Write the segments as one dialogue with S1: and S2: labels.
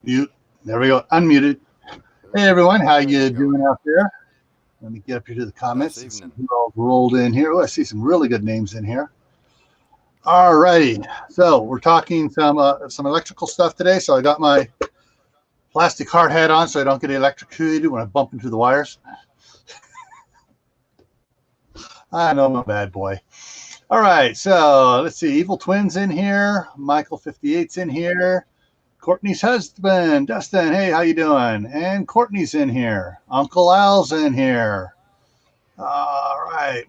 S1: Mute. There we go. Unmuted. Hey everyone, how you doing out there? Let me get up here to the comments and see who all rolled in here. Oh, I see some really good names in here. All righty. So we're talking some electrical stuff today. So I got my plastic hard hat on so I don't get electrocuted when I bump into the wires. I know I'm a bad boy. All right. So let's see. Evil Twins in here. Michael 58's in here. Courtney's husband, Dustin. Hey, how you doing? And Courtney's in here. Uncle Al's in here. All right.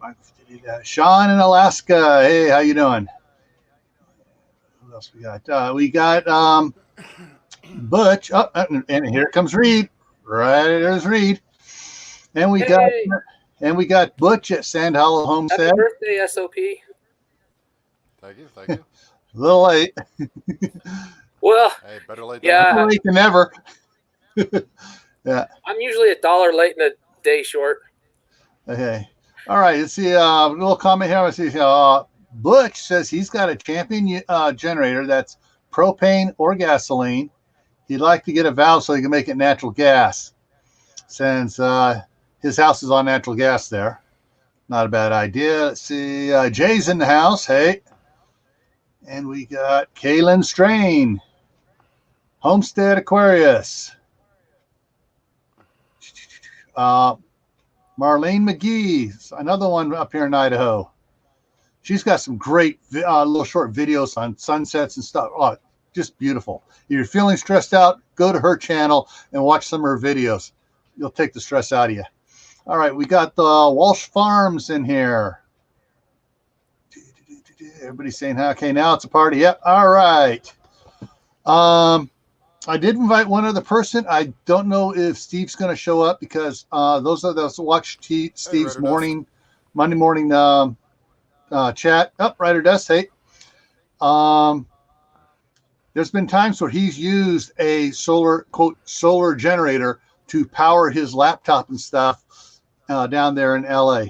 S1: Sean in Alaska. Hey, how you doing? What else we got? We got Butch. Oh, and here comes Reed. Right, there's Reed. And we got Butch at Sand Hollow Homestead.
S2: Happy birthday, SOP.
S3: Thank you. A
S1: little late.
S2: Well,
S3: hey, better late
S1: better late than never. Yeah.
S2: I'm usually $1 late and a day short.
S1: Okay. All right. Let's see a little comment here. Let's see. Butch says he's got a champion generator that's propane or gasoline. He'd like to get a valve so he can make it natural gas, since his house is on natural gas there. Not a bad idea. Let's see. Jay's in the house. Hey. And we got Kaylin Strain. Homestead Aquarius. Marlene McGee, another one up here in Idaho. She's got some great little short videos on sunsets and stuff. Oh, just beautiful. If you're feeling stressed out, go to her channel and watch some of her videos. You'll take the stress out of you. All right, we got the Walsh Farms in here. Everybody's saying, okay, now it's a party. Yep. All right. I did invite one other person. I don't know if Steve's going to show up because those are those watch Steve's Monday morning chat. Oh, Ryder Dust. Hey. There's been times where he's used a solar generator to power his laptop and stuff down there in LA.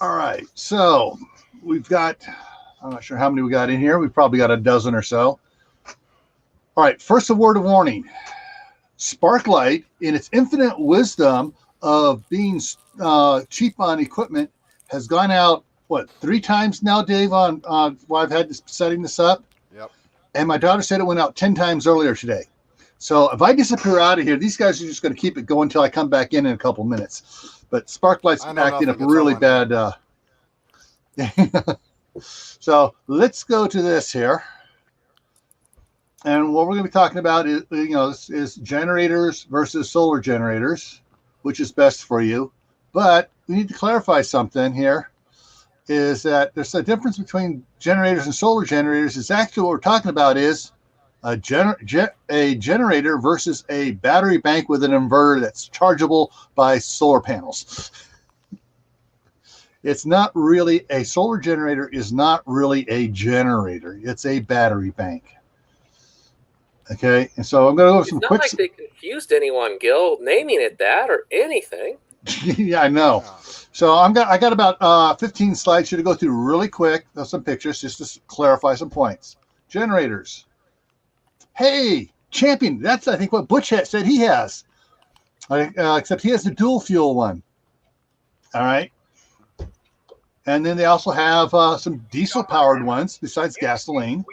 S1: All right. So we've got, I'm not sure how many we got in here. We've probably got a dozen or so. All right, first, a word of warning. Sparklight, in its infinite wisdom of being cheap on equipment, has gone out, 3 times now, Dave, on while I've had this setting this up?
S3: Yep.
S1: And my daughter said it went out 10 times earlier today. So if I disappear out of here, these guys are just going to keep it going until I come back in a couple of minutes. But Sparklight's acting up really bad. So let's go to this here. And what we're going to be talking about is generators versus solar generators, which is best for you. But we need to clarify something here, is that there's a difference between generators and solar generators. Is actually what we're talking about is a generator versus a battery bank with an inverter that's chargeable by solar panels. It's not really a solar generator is not really a generator. It's a battery bank. Okay, and so I'm going to go over some quick.
S2: It's not like they confused anyone, Gil, naming it that or anything.
S1: Yeah, I know. So I got about 15 slides here to go through really quick. There's some pictures just to clarify some points. Generators. Hey, champion. That's I think what Butch said he has. Except he has the dual fuel one. All right. And then they also have some diesel powered ones besides gasoline.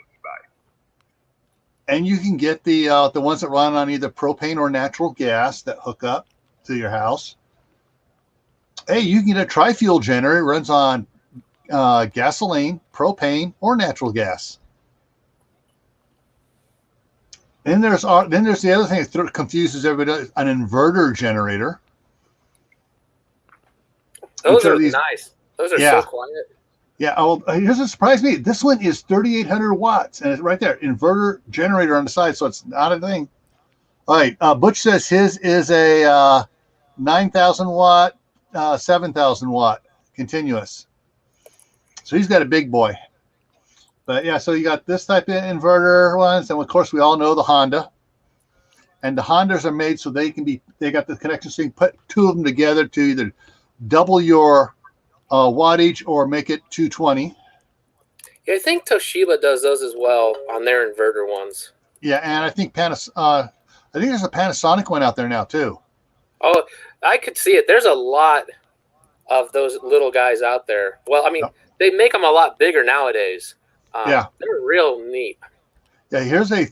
S1: And you can get the ones that run on either propane or natural gas that hook up to your house. Hey, you can get a tri-fuel generator. It runs on gasoline, propane, or natural gas. Then there's the other thing that confuses everybody: an inverter generator.
S2: Those are nice. Those are so quiet.
S1: Yeah, here's what surprised me. This one is 3,800 watts, and it's right there, inverter generator on the side, so it's not a thing. All right, Butch says his is a 9,000 watt, 7,000 watt continuous. So he's got a big boy. But yeah, so you got this type of inverter ones, and of course we all know the Honda. And the Hondas are made so they got the connection, so you can put 2 of them together to either double your wattage or make it 220.
S2: Yeah, I think Toshiba does those as well on their inverter ones.
S1: Yeah, and I think I think there's a Panasonic one out there now too.
S2: Oh, I could see it. There's a lot of those little guys out there. Well, I mean,
S1: Yep.
S2: they make them a lot bigger nowadays.
S1: Yeah.
S2: They're real neat.
S1: Yeah, here's a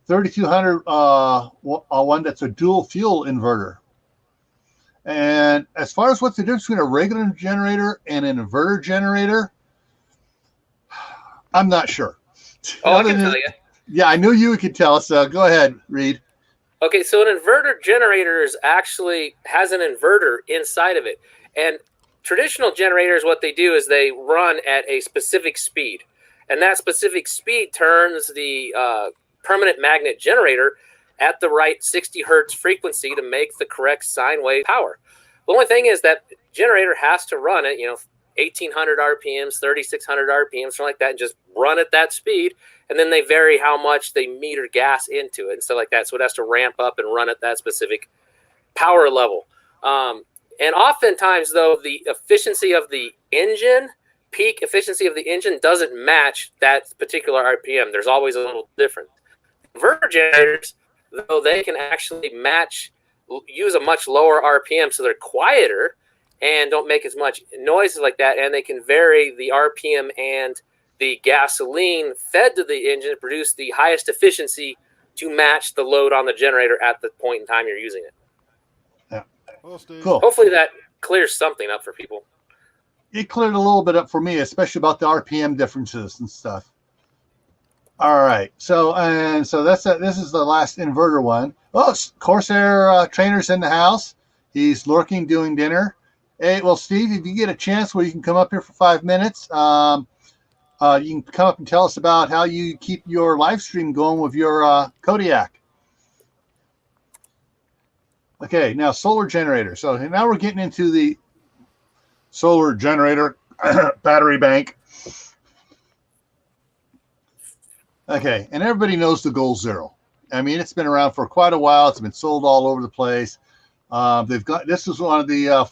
S1: 3200 one that's a dual fuel inverter. And as far as what's the difference between a regular generator and an inverter generator, I'm not sure.
S2: Oh, I can tell you.
S1: Yeah, I knew you could tell us. So go ahead, Reed.
S2: Okay, so an inverter generator actually has an inverter inside of it. And traditional generators, what they do is they run at a specific speed. And that specific speed turns the permanent magnet generator at the right 60 hertz frequency to make the correct sine wave power. The only thing is that generator has to run at 1,800 RPMs, 3,600 RPMs, something like that, and just run at that speed. And then they vary how much they meter gas into it and stuff like that. So it has to ramp up and run at that specific power level. And oftentimes, though, the efficiency of the engine, peak efficiency of the engine, doesn't match that particular RPM. There's always a little difference. Inverter generators, though, they can actually use a much lower RPM, so they're quieter and don't make as much noise like that, and they can vary the RPM and the gasoline fed to the engine to produce the highest efficiency to match the load on the generator at the point in time you're using it.
S1: Yeah.
S3: Well, Steve.
S1: Cool.
S2: Hopefully that clears something up for people.
S1: It cleared a little bit up for me, especially about the RPM differences and stuff. All right. So this is the last inverter one. Oh, Corsair Trainer's in the house. He's lurking, doing dinner. Hey, well, Steve, if you get a chance where you can come up here for 5 minutes, you can come up and tell us about how you keep your live stream going with your Kodiak. Okay, now solar generator. So now we're getting into the solar generator battery bank. Okay, and everybody knows the Goal Zero. I mean, it's been around for quite a while. It's been sold all over the place. They've got this is one of the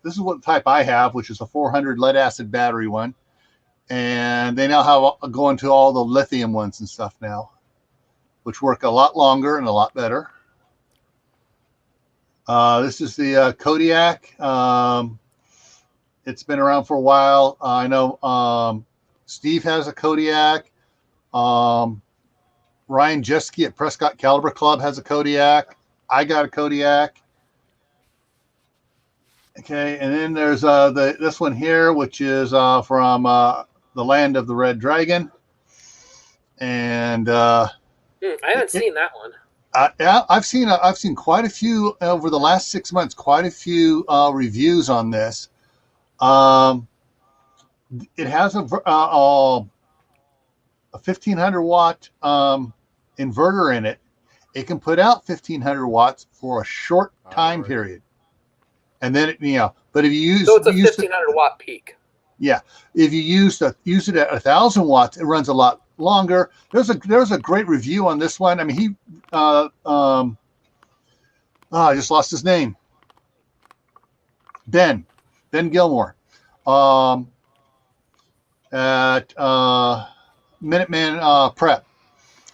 S1: this is what type I have, which is a 400 lead acid battery one. And they now have going to all the lithium ones and stuff now, which work a lot longer and a lot better. This is the Kodiak. It's been around for a while. I know Steve has a Kodiak. Ryan Jeske at Prescott Caliber Club has a Kodiak. I got a Kodiak. Okay, and then there's this one here, which is from the Land of the Red Dragon, and
S2: I haven't seen that one.
S1: Yeah, I've seen quite a few over the last 6 months. Quite a few reviews on this. It has a 1,500 watt inverter in it. It can put out 1,500 watts for a short time period, and then But if you use
S2: so it's a 1,500 watt peak.
S1: Yeah, if you use it at 1,000 watts, it runs a lot longer. There's a great review on this one. I mean, I just lost his name. Ben Gilmore, at Minuteman Prep,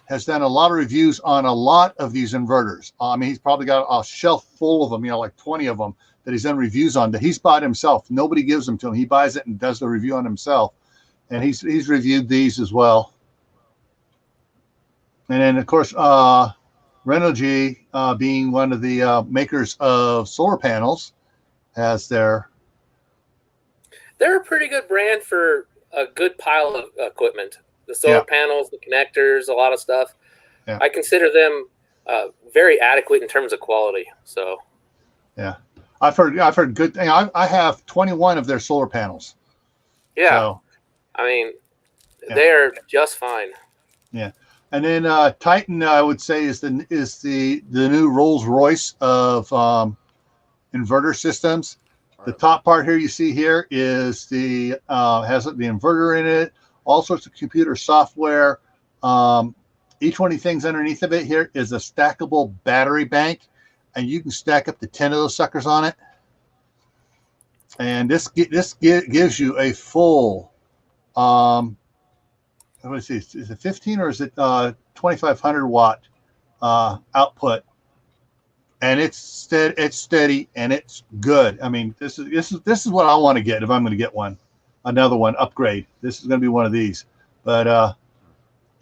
S1: has done a lot of reviews on a lot of these inverters. I mean, he's probably got a shelf full of them, like 20 of them that he's done reviews on that he's bought himself. Nobody gives them to him. He buys it and does the review on himself. And he's reviewed these as well. And then, of course, Renogy, being one of the makers of solar panels, has their...
S2: They're a pretty good brand for a good pile of equipment. The solar panels, the connectors, a lot of stuff.
S1: Yeah.
S2: I consider them very adequate in terms of quality. So,
S1: yeah. I've heard good thing. I have 21 of their solar panels.
S2: Yeah,
S1: so,
S2: I mean, they're just fine.
S1: Yeah, and then Titan, I would say, is the new Rolls Royce of inverter systems. The top part here you see here is the has the inverter in it, all sorts of computer software. Each one of the things underneath of it here is a stackable battery bank. And you can stack up to 10 of those suckers on it. And this gives you a full let me see, is it 15 or is it 2,500 watt output? And it's steady and it's good. I mean, this is what I want to get if I'm going to get one, another one upgrade. This is going to be one of these. But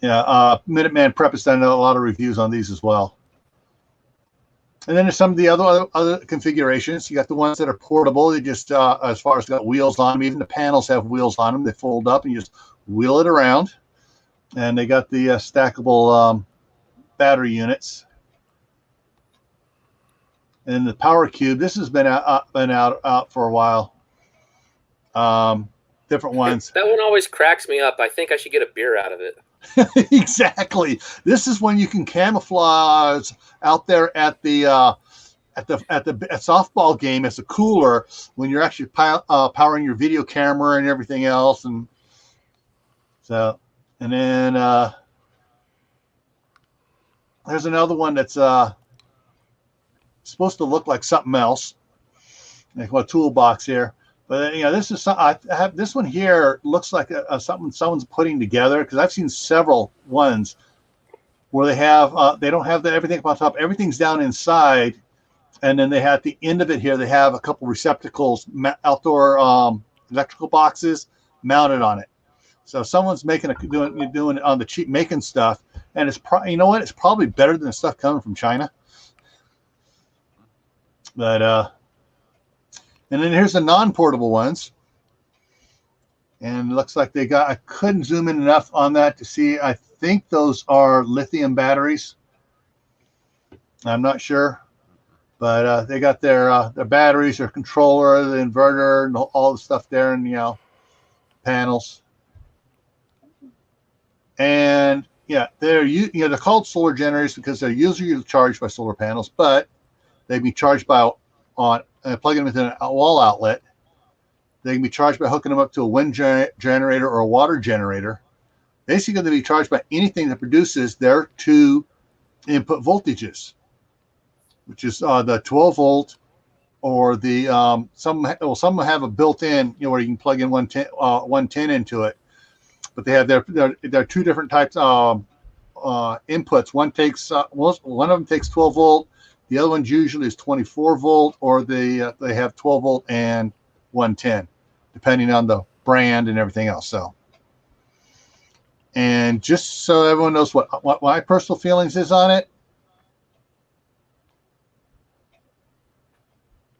S1: Minuteman Prep has done a lot of reviews on these as well. And then there's some of the other configurations. You got the ones that are portable. They just, as far as got wheels on them, even the panels have wheels on them. They fold up and you just wheel it around. And they got the stackable battery units. And the Power Cube. This has been out for a while. Different ones.
S2: That one always cracks me up. I think I should get a beer out of it.
S1: Exactly. This is when you can camouflage out there at the softball game as a cooler when you're actually powering your video camera and everything else. And so, and then there's another one that's supposed to look like something else, like a toolbox here. But this is I have this one here. Looks like something someone's putting together, because I've seen several ones where they have they don't have everything up on top. Everything's down inside, and then they have at the end of it here. They have a couple receptacles, outdoor electrical boxes mounted on it. So someone's doing it on the cheap, making stuff, and it's it's probably better than the stuff coming from China. But and then here's the non-portable ones. And it looks like I couldn't zoom in enough on that to see. I think those are lithium batteries. I'm not sure. But they got their batteries, their controller, the inverter, and all the stuff there, and, panels. And, they're called solar generators because they're usually charged by solar panels, but they can be charged plugging them into a wall outlet. They can be charged by hooking them up to a wind generator or a water generator. Basically, they're going to be charged by anything that produces their two input voltages, which is the 12 volt or the some have a built-in, where you can plug in 110 into it. But they have their two different types of inputs. One of them takes 12 volt. The other one's usually is 24 volt, or they have 12 volt and 110, depending on the brand and everything else. So, and just so everyone knows what my personal feelings is on it,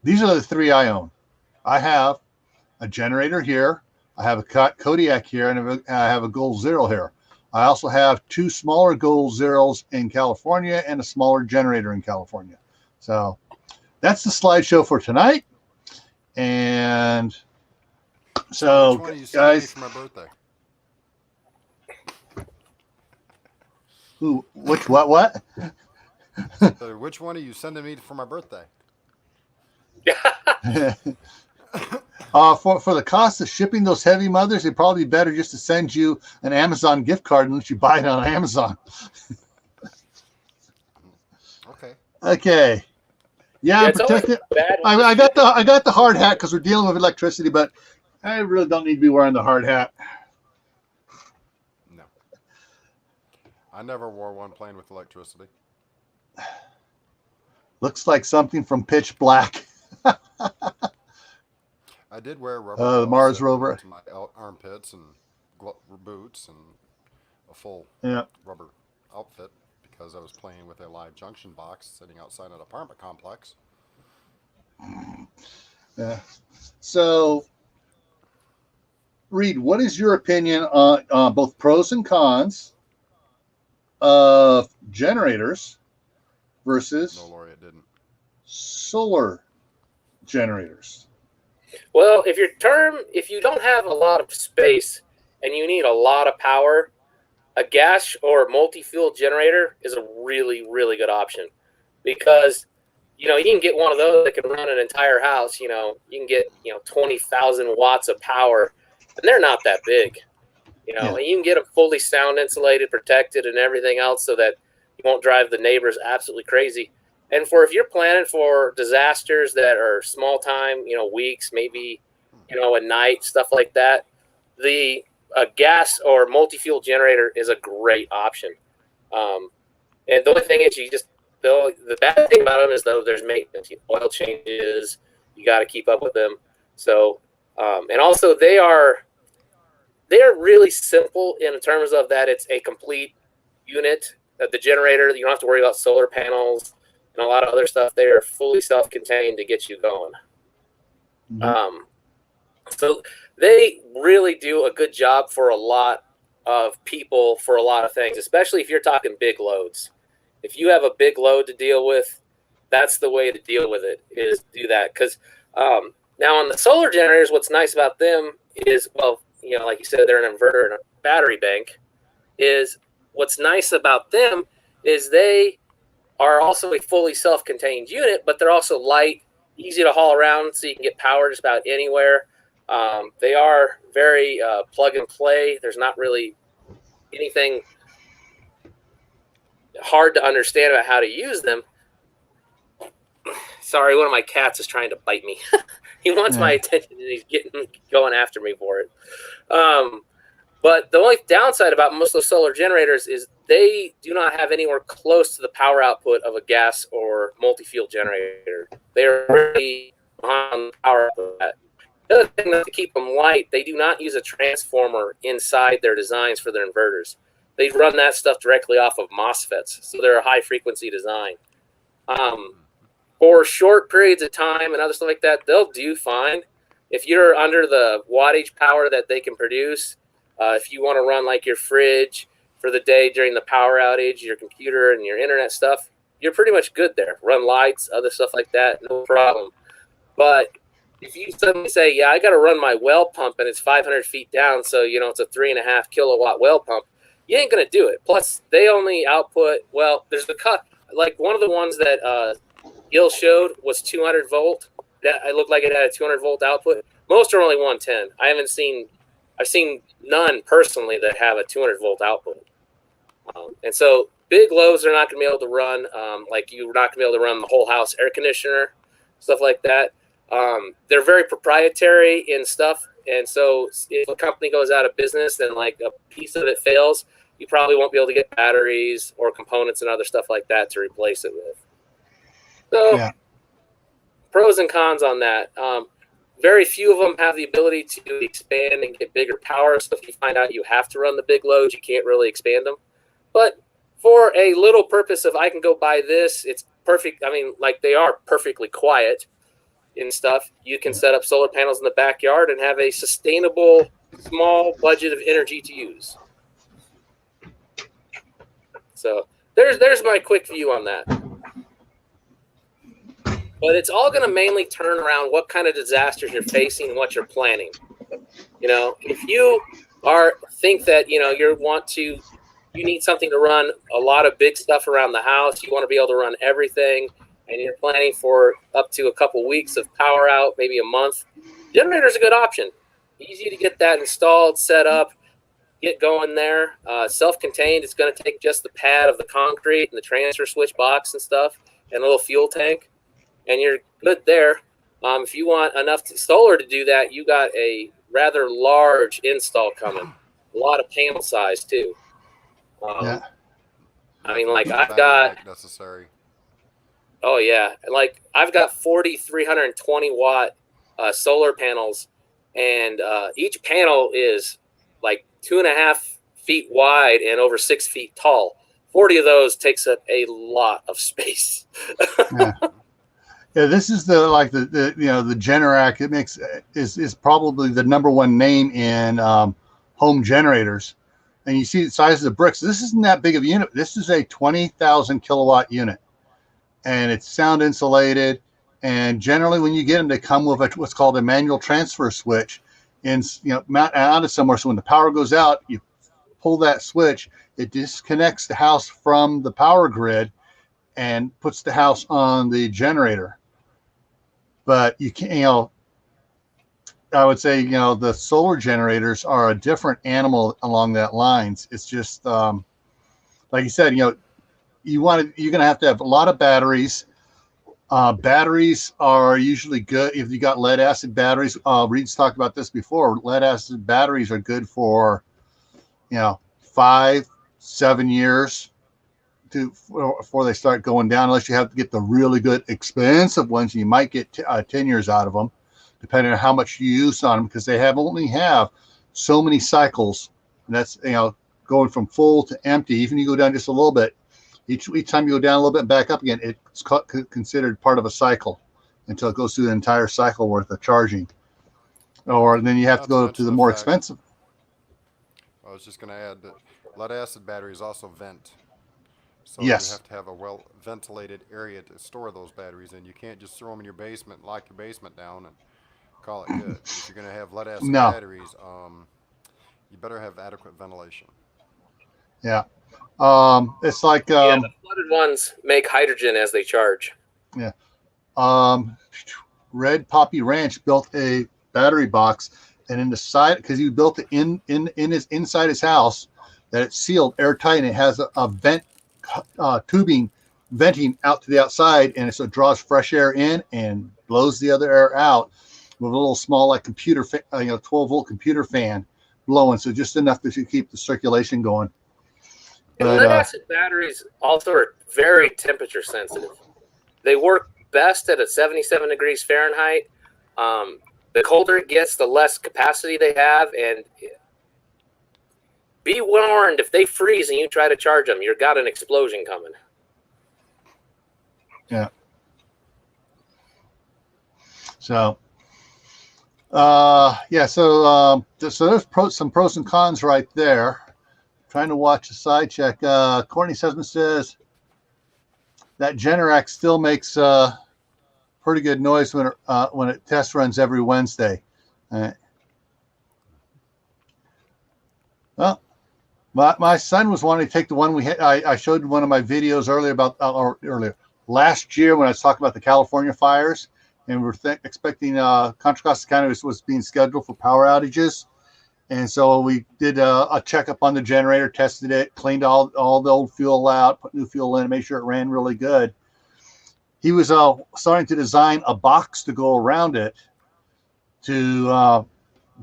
S1: these are the three I own. I have a generator here, I have a Kodiak here, and I have a Gold Zero here. I also have two smaller Gold Zeros in California and a smaller generator in California. So that's the slideshow for tonight. And so,
S3: which one are you
S1: guys,
S3: for my birthday?
S1: Ooh, what?
S3: Which one are you sending me for my birthday?
S1: For the cost of shipping those heavy mothers, it'd probably be better just to send you an Amazon gift card and let you buy it on Amazon. Okay. Yeah, I'm protected. I got the hard hat because we're dealing with electricity, but I really don't need to be wearing the hard hat.
S3: No. I never wore one playing with electricity.
S1: Looks like something from Pitch Black.
S3: I did wear rubber
S1: the Mars rover
S3: to my armpits and boots and a full rubber outfit because I was playing with a live junction box sitting outside an apartment complex.
S1: Yeah. So, Reed, what is your opinion on both pros and cons of generators versus solar generators?
S2: Well, if you don't have a lot of space and you need a lot of power, a gas or multi-fuel generator is a really, really good option, because you can get one of those that can run an entire house. You can get 20,000 watts of power, and they're not that big. And you can get them fully sound insulated, protected, and everything else, so that you won't drive the neighbors absolutely crazy. And if you're planning for disasters that are small time, weeks, maybe, a night, stuff like that, the a gas or multi-fuel generator is a great option. And the only thing is, the bad thing about them is though there's maintenance, oil changes, you got to keep up with them. So, and also they are really simple in terms of that it's a complete unit. The generator, you don't have to worry about solar panels and a lot of other stuff. They are fully self-contained to get you going. Mm-hmm. So they really do a good job for a lot of people for a lot of things, especially if you're talking big loads. If you have a big load to deal with, that's the way to deal with it, is do that. Because now on the solar generators, what's nice about them is, well, you know, like you said, they're an inverter and a battery bank. Is what's nice about them is they are also a fully self-contained unit, but they're also light, easy to haul around, so you can get power just about anywhere. They are very plug and play. There's not really anything hard to understand about how to use them. Sorry, one of my cats is trying to bite me. He wants my attention, and he's going after me for it. But the only downside about most of those solar generators is they do not have anywhere close to the power output of a gas or multi-fuel generator. They're really on the power output of that. The other thing is to keep them light, they do not use a transformer inside their designs for their inverters. They run that stuff directly off of MOSFETs, so they're a high-frequency design. For short periods of time and other stuff like that, they'll do fine. If you're under the wattage power that they can produce, if you want to run like your fridge for the day during the power outage, your computer and your internet stuff, you're pretty much good there. Run lights, other stuff like that, no problem. But if you suddenly say, yeah, I got to run my well pump and it's 500 feet down, so, you know, it's a 3.5 kilowatt well pump, you ain't going to do it. Plus, they only output, well, there's the cut. Like one of the ones that Gil showed was 200 volt. That it looked like it had a 200 volt output. Most are only 110. I've seen none personally that have a 200 volt output. And so big loads are not going to be able to run, like you're not going to be able to run the whole house air conditioner, stuff like that. They're very proprietary in stuff. And so if a company goes out of business and like a piece of it fails, you probably won't be able to get batteries or components and other stuff like that to replace it with. So pros and cons on that. Very few of them have the ability to expand and get bigger power. So if you find out you have to run the big loads, you can't really expand them. But for a little purpose of I can go buy this, it's perfect. I mean, like they are perfectly quiet and stuff. You can set up solar panels in the backyard and have a sustainable, small budget of energy to use. So there's my quick view on that. But it's all going to mainly turn around what kind of disasters you're facing and what you're planning. You know, if you think that, you know, you need something to run a lot of big stuff around the house, you want to be able to run everything, and you're planning for up to a couple weeks of power out, maybe a month, generator's a good option. Easy to get that installed, set up, get going there. Self-contained, it's going to take just the pad of the concrete and the transfer switch box and stuff and a little fuel tank. And you're good there. If you want enough solar to do that, you got a rather large install coming. A lot of panel size too. I mean, like I've got
S3: necessary.
S2: Oh yeah, like I've got 40 320 watt solar panels, and each panel is like 2.5 feet wide and over 6 feet tall. 40 of those takes up a lot of space.
S1: Yeah, this is the Generac. It is probably the #1 name in home generators, and you see the size of the bricks. This isn't that big of a unit. This is a 20,000 kilowatt unit, and it's sound insulated. And generally, when you get them, they come with what's called a manual transfer switch, and mount out of somewhere. So when the power goes out, you pull that switch. It disconnects the house from the power grid and puts the house on the generator. But you can't, I would say, the solar generators are a different animal along that lines. It's just, like you said, you're going to have a lot of batteries. Batteries are usually good if you got lead acid batteries. Reed's talked about this before. Lead acid batteries are good for, 5-7 years before they start going down, unless you have to get the really good expensive ones. You might get 10 years out of them, depending on how much you use on them, because they only have so many cycles. And that's, going from full to empty. Even if you go down just a little bit, each time you go down a little bit and back up again, it's considered part of a cycle until it goes through the entire cycle worth of charging. Or then you have to go to the more expensive.
S3: I was just going to add that lead acid batteries also vent. So
S1: yes.
S3: You have to have a well ventilated area to store those batteries in. You can't just throw them in your basement, lock your basement down, and call it good. If you're going to have lead acid batteries, you better have adequate ventilation.
S1: Yeah. It's like
S2: the flooded ones make hydrogen as they charge.
S1: Yeah. Red Poppy Ranch built a battery box, and in the side, because he built it inside his house, that it's sealed airtight, and it has a vent tubing venting out to the outside, and so it draws fresh air in and blows the other air out with a little small, like, computer 12-volt computer fan blowing, so just enough to keep the circulation going.
S2: And lead acid batteries also are very temperature sensitive. They work best at 77 degrees Fahrenheit. The colder it gets, the less capacity they have, and be warned, if they freeze and you try to charge them, you've got an explosion coming.
S1: Yeah. So, so there's some pros and cons right there. Trying to watch a side check. Courtney's husband says that Generac still makes pretty good noise when it test runs every Wednesday. Well, my son was wanting to take the one we had. I showed one of my videos earlier last year when I was talking about the California fires, and we're expecting Contra Costa County was being scheduled for power outages. And so we did a checkup on the generator, tested it, cleaned all the old fuel out, put new fuel in, made sure it ran really good. He was starting to design a box to go around it to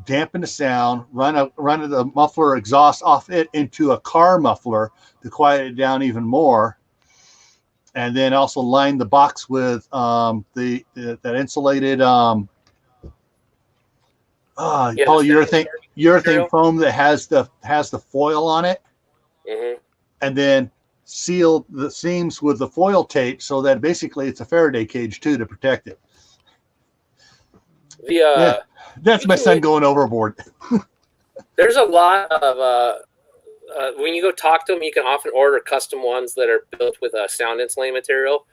S1: dampen the sound, run the muffler exhaust off it into a car muffler to quiet it down even more, and then also line the box with that insulated polyurethane foam that has the foil on it, and then seal the seams with the foil tape so that basically it's a Faraday cage too to protect it. That's my son going overboard.
S2: There's a lot of when you go talk to them, you can often order custom ones that are built with sound insulating material,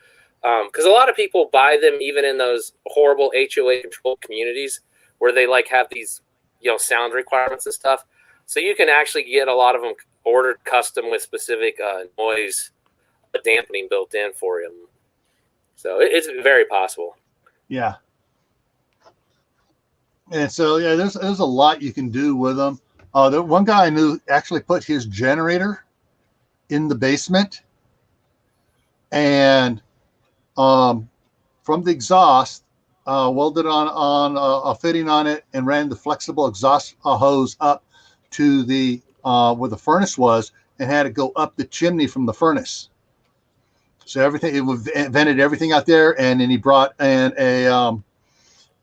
S2: because a lot of people buy them even in those horrible HOA controlled communities where they have these sound requirements and stuff. So you can actually get a lot of them ordered custom with specific noise dampening built in for them. So it's very possible.
S1: Yeah. And so, there's a lot you can do with them. The one guy I knew actually put his generator in the basement, and from the exhaust, welded on a fitting on it, and ran the flexible exhaust hose up to the where the furnace was, and had it go up the chimney from the furnace. So everything, it vented everything out there, and then he brought in a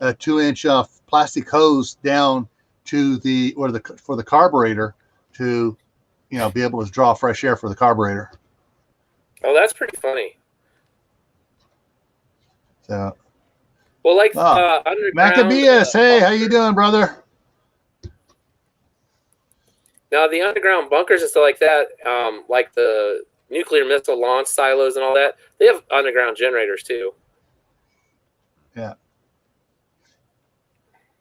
S1: 2-inch plastic hose down to for the carburetor to be able to draw fresh air for the carburetor.
S2: Oh, that's pretty funny.
S1: So,
S2: well, underground.
S1: Maccabeus, hey, how you doing, brother?
S2: Now the underground bunkers and stuff like that, like the nuclear missile launch silos and all that, they have underground generators too.
S1: Yeah.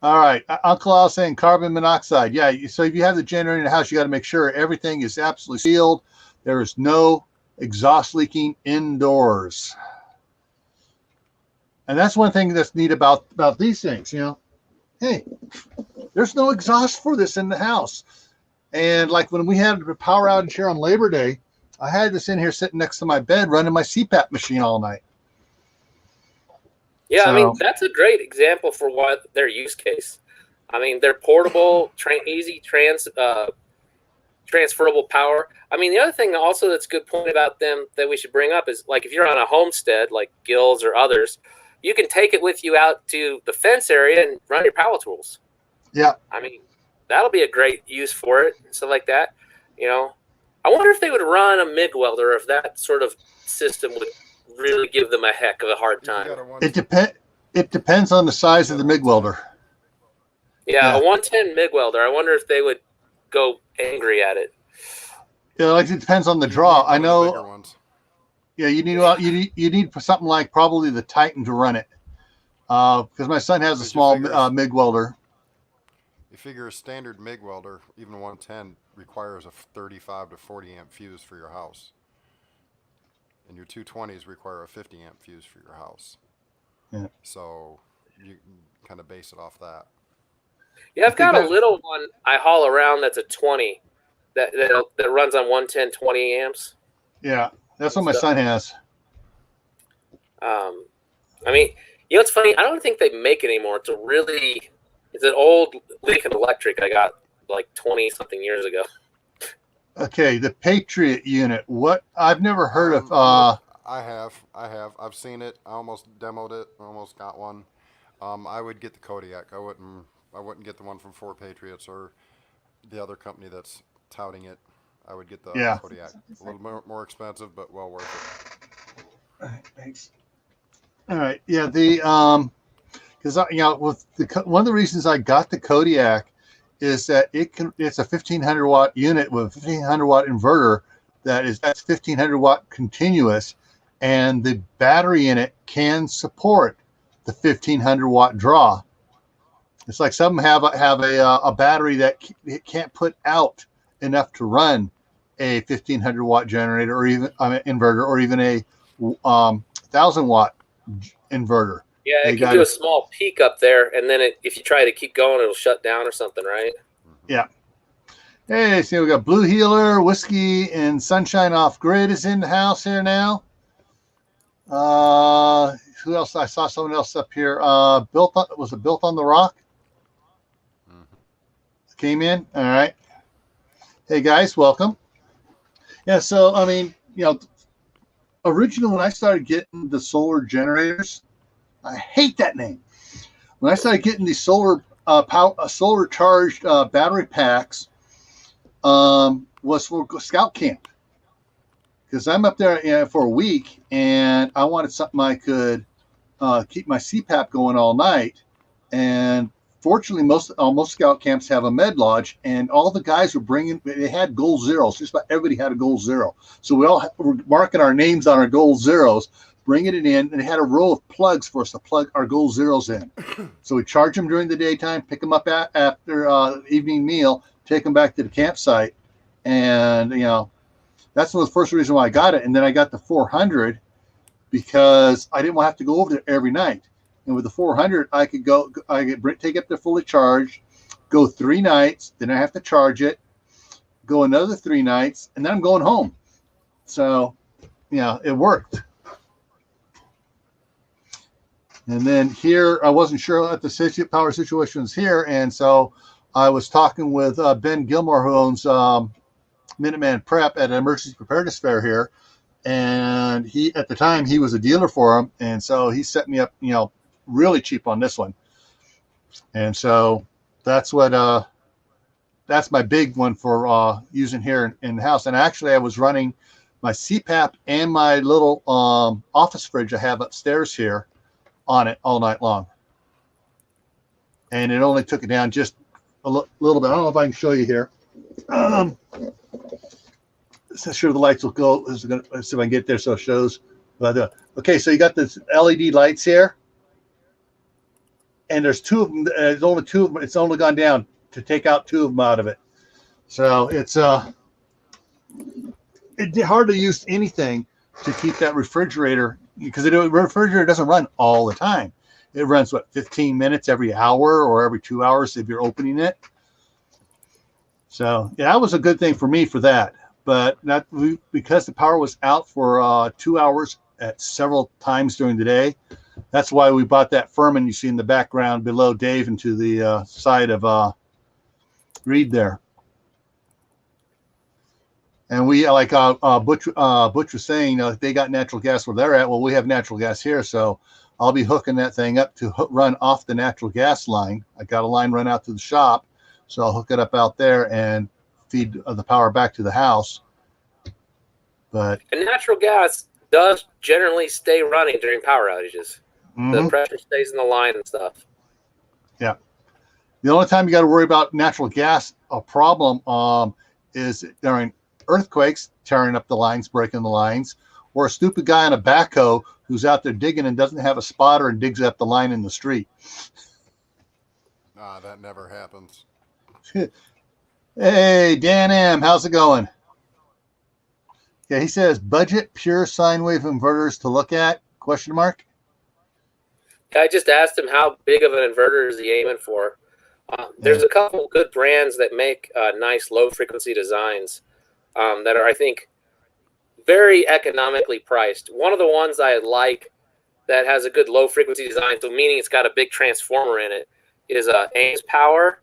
S1: All right, Uncle Al saying carbon monoxide. Yeah, so if you have the generator in the house, you got to make sure everything is absolutely sealed. There is no exhaust leaking indoors. And that's one thing that's neat about these things, Hey, there's no exhaust for this in the house. And like when we had a power outage here on Labor Day, I had this in here sitting next to my bed running my CPAP machine all night.
S2: Yeah,
S1: So,
S2: I mean, that's a great example for what their use case. I mean, they're portable, easy transferable power. I mean, the other thing also that's a good point about them that we should bring up is, like, if you're on a homestead like Gills or others, you can take it with you out to the fence area and run your power tools.
S1: yeah.
S2: I mean, that'll be a great use for it, stuff like that. You know, I wonder if they would run a MIG welder, if that sort of system would really give them a heck of a hard time.
S1: It depends on the size of the MIG welder.
S2: Yeah, a 110 MIG welder. I wonder if they would go angry at it.
S1: Yeah, like it depends on the draw. I know. Yeah, you need something like probably the Titan to run it, because my son has a small MIG welder.
S3: You figure a standard MIG welder, even 110, requires a 35 to 40 amp fuse for your house, and your 220s require a 50 amp fuse for your house.
S1: Yeah.
S3: So you can kind of base it off that.
S2: Yeah, I've got a little one I haul around that's a 20 that runs on 110 20 amps.
S1: Yeah, that's what my son has.
S2: I mean, you know, it's funny. I don't think they make it anymore. It's an old Lincoln Electric I got like 20 something years ago.
S1: Okay, the Patriot unit. What? I've never heard of.
S3: I have. I've seen it. I almost demoed it. Almost got one. I would get the Kodiak. I wouldn't get the one from 4 Patriots or the other company that's touting it. I would get the Kodiak. A little more expensive, but well worth it.
S1: All right, thanks. All right, yeah. Because one of the reasons I got the Kodiak is that it's a 1500 watt unit with a 1500 watt inverter that's 1500 watt continuous, and the battery in it can support the 1500 watt draw. It's like some have a battery that it can't put out enough to run a 1500 watt generator or even inverter or even a 1000 watt inverter.
S2: Yeah, it can do a small peak up there, and then if you try to keep going, it'll shut down or something, right?
S1: Yeah. Hey, so we got Blue Healer, Whiskey, and Sunshine Off Grid is in the house here now. Who else? I saw someone else up here. Was it Built on the Rock? Came in. All right. Hey guys, welcome. Yeah, so I mean, originally when I started getting the solar generators, I hate that name. When I started getting these solar charged battery packs, was for Scout Camp, because I'm up there for a week and I wanted something I could keep my CPAP going all night. And fortunately, most Scout camps have a med lodge, and all the guys they had gold zeros. Just about everybody had a gold zero. So we all were marking our names on our gold zeros, bringing it in, and they had a row of plugs for us to plug our gold zeros in. So we charge them during the daytime, pick them up after evening meal, take them back to the campsite. And, that's one of the first reasons why I got it. And then I got the 400 because I didn't want to have to go over there every night. And with the 400, I could take up there fully charged, go 3 nights, then I have to charge it, go another 3 nights, and then I'm going home. So, it worked. And then here, I wasn't sure what the power situation was here, and so I was talking with Ben Gilmore, who owns Minuteman Prep at an emergency preparedness fair here, and at the time he was a dealer for him, and so he set me up, really cheap on this one. And so that's my big one for using here in the house. And actually I was running my CPAP and my little office fridge I have upstairs here on it all night long. And it only took it down just a little bit. I don't know if I can show you here. So sure the lights will go. Let's see if I can get there so it shows. Okay, so you got this LED lights here. And there's 2 of them. There's only 2 of them. It's only gone down to take out 2 of them out of it. So it's hardly used anything to keep that refrigerator, because the refrigerator doesn't run all the time. It runs 15 minutes every hour or every 2 hours if you're opening it. So yeah, that was a good thing for me for that. But because the power was out for 2 hours at several times during the day, That's why we bought that Furman you see in the background below Dave and to the side of Reed there. And we, like Butch was saying, they got natural gas where they're at. Well, we have natural gas here, so I'll be hooking that thing up to run off the natural gas line. I got a line run out to the shop, so I'll hook it up out there and feed the power back to the house. And
S2: natural gas does generally stay running during power outages. Mm-hmm. The pressure stays in the line and stuff.
S1: Yeah. The only time you got to worry about natural gas, a problem is during earthquakes, tearing up the lines, breaking the lines, or a stupid guy on a backhoe who's out there digging and doesn't have a spotter and digs up the line in the street.
S3: That never happens.
S1: Hey, Dan M., how's it going? Yeah, he says, budget pure sine wave inverters to look at, question mark?
S2: I just asked him how big of an inverter is he aiming for. There's a couple good brands that make nice low-frequency designs that are, I think, very economically priced. One of the ones I like that has a good low-frequency design, so meaning it's got a big transformer in it, is Ames Power.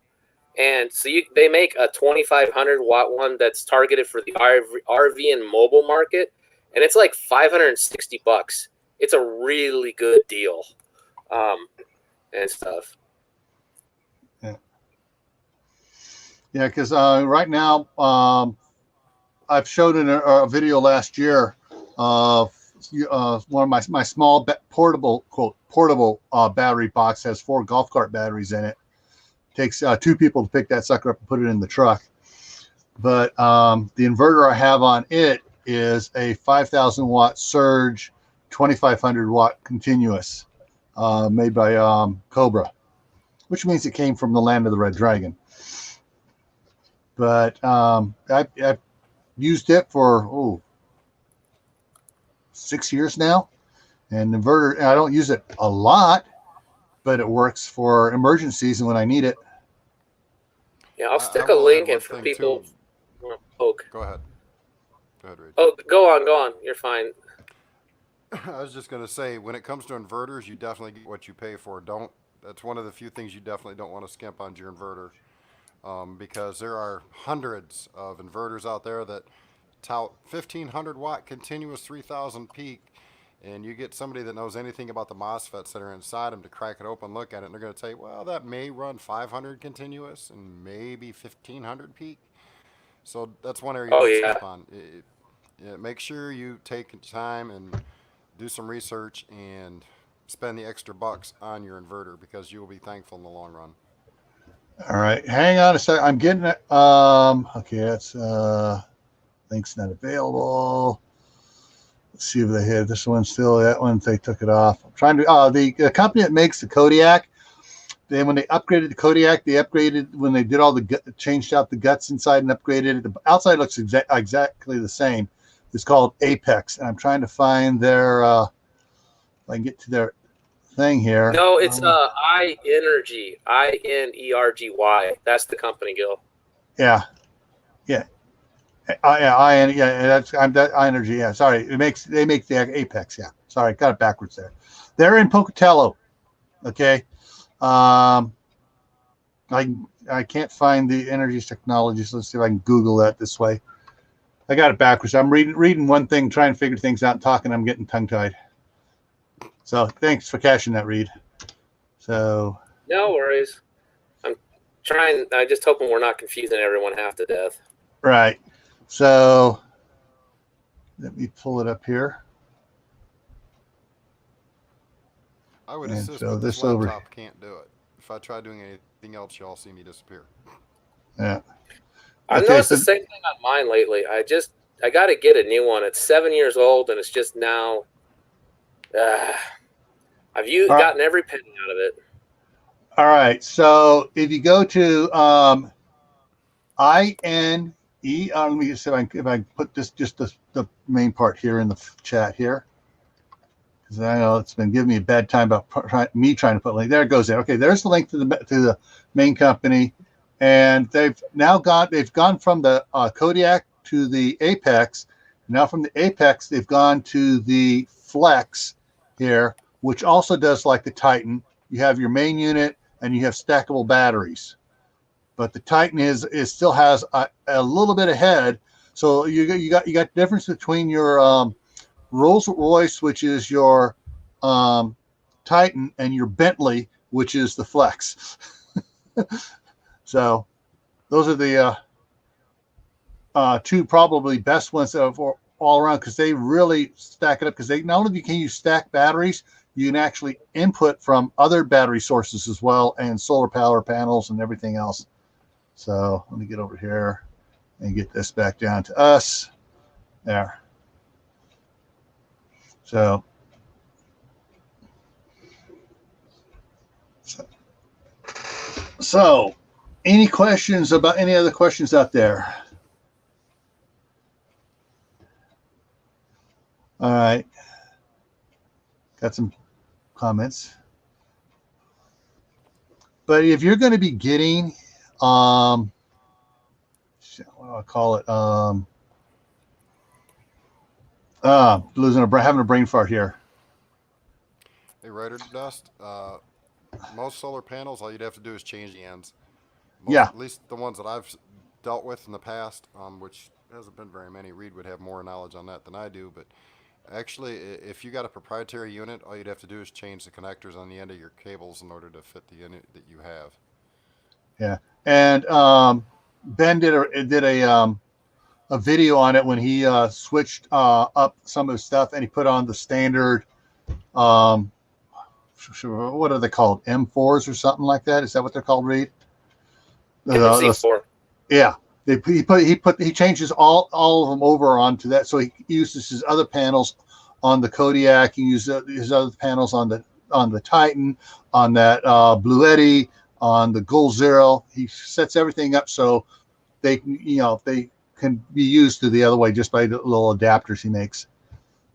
S2: And so they make a 2,500 watt one that's targeted for the RV and mobile market, and it's like $560. It's a really good deal, and stuff.
S1: Yeah, because right now I've showed in a video last year of one of my small portable battery box has 4 golf cart batteries in it. Takes 2 people to pick that sucker up and put it in the truck. But the inverter I have on it is a 5,000 watt surge, 2,500 watt continuous, made by Cobra, which means it came from the land of the Red Dragon. But I've used it for 6 years now, and inverter. I don't use it a lot, but it works for emergencies and when I need it.
S2: Yeah, I'll stick a link in for people.
S3: Go ahead. Go ahead, Reed.
S2: Oh, go on. You're fine.
S3: I was just going to say, when it comes to inverters, you definitely get what you pay for. That's one of the few things you definitely don't want to skimp on your inverter, because there are hundreds of inverters out there that tout 1,500 watt continuous 3,000 peak, and you get somebody that knows anything about the MOSFETs that are inside them to crack it open, look at it, and they're going to tell you, well, that may run 500 continuous and maybe 1,500 peak. So that's one area you skip on. Make sure you take time and do some research and spend the extra bucks on your inverter, because you will be thankful in the long run.
S1: All right, hang on a second. I'm getting it. Okay, that's link's not available. Let's see if they had this one still. That one they took it off. I'm trying to. The company that makes the Kodiak. Then when they upgraded the Kodiak, they upgraded when they did all changed out the guts inside and upgraded it. The outside looks exactly the same. It's called Apex, and I'm trying to find their. If I can get to their thing here.
S2: No, it's iEnergy, INERGY. That's the company, Gil.
S1: Yeah. That's iEnergy. Yeah, sorry. They make the Apex. Yeah, sorry, got it backwards there. They're in Pocatello. Okay. I can't find the Energy Technologies. Let's see if I can Google that this way. I got it backwards. I'm reading one thing, trying to figure things out, and talking. I'm getting tongue tied. So thanks for catching that, Reed. So
S2: no worries. I'm just hoping we're not confusing everyone half to death.
S1: Right. So let me pull it up here.
S3: I would insist that this laptop can't do it. If I try doing anything else, y'all see me disappear.
S1: Yeah.
S2: I've noticed the same thing on mine lately. I got to get a new one. It's 7 years old, and it's just now. I've gotten every penny out of it.
S1: All right. So if you go to INE, let me just see if I put this the main part here in the chat here, because I know it's been giving me a bad time about trying to put a link. There it goes. There. Okay, there's the link to the main company, and they've gone from the Kodiak to the Apex. Now from the Apex, they've gone to the Flex here, which also does like the Titan. You have your main unit and you have stackable batteries. But the Titan is still has a little bit ahead. So you got the difference between your Rolls Royce, which is your Titan, and your Bentley, which is the Flex. So those are the two probably best ones of all around, because they really stack it up. Because they not only can you stack batteries, you can actually input from other battery sources as well, and solar power panels and everything else. So let me get over here and get this back down to us. There. So any questions about any other questions out there? All right. Got some comments. But if you're going to be getting, what do I call it? Having a brain fart here.
S3: Hey, Rider Dust. Most solar panels, all you'd have to do is change the ends.
S1: Yeah.
S3: At least the ones that I've dealt with in the past, which hasn't been very many. Reed would have more knowledge on that than I do, but actually, if you got a proprietary unit, all you'd have to do is change the connectors on the end of your cables in order to fit the unit that you have.
S1: Yeah, and Ben did a video on it when he switched up some of his stuff, and he put on the standard. What are they called? M4s or something like that? Is that what they're called, Reed?
S2: MC4.
S1: Yeah. He changes all of them over onto that, so he uses his other panels on the Kodiak. He uses his other panels on the Titan, on that Blue Eddy, on the Gold Zero. He sets everything up so they can be used to the other way just by the little adapters he makes.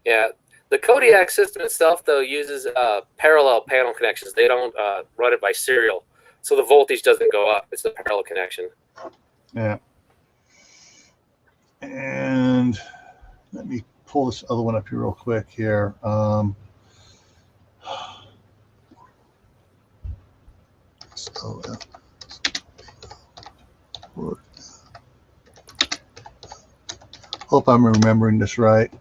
S2: Yeah. The Kodiak system itself, though, uses parallel panel connections. They don't run it by serial, so the voltage doesn't go up. It's a parallel connection.
S1: Yeah. And let me pull this other one up here real quick here. Hope I'm remembering this right.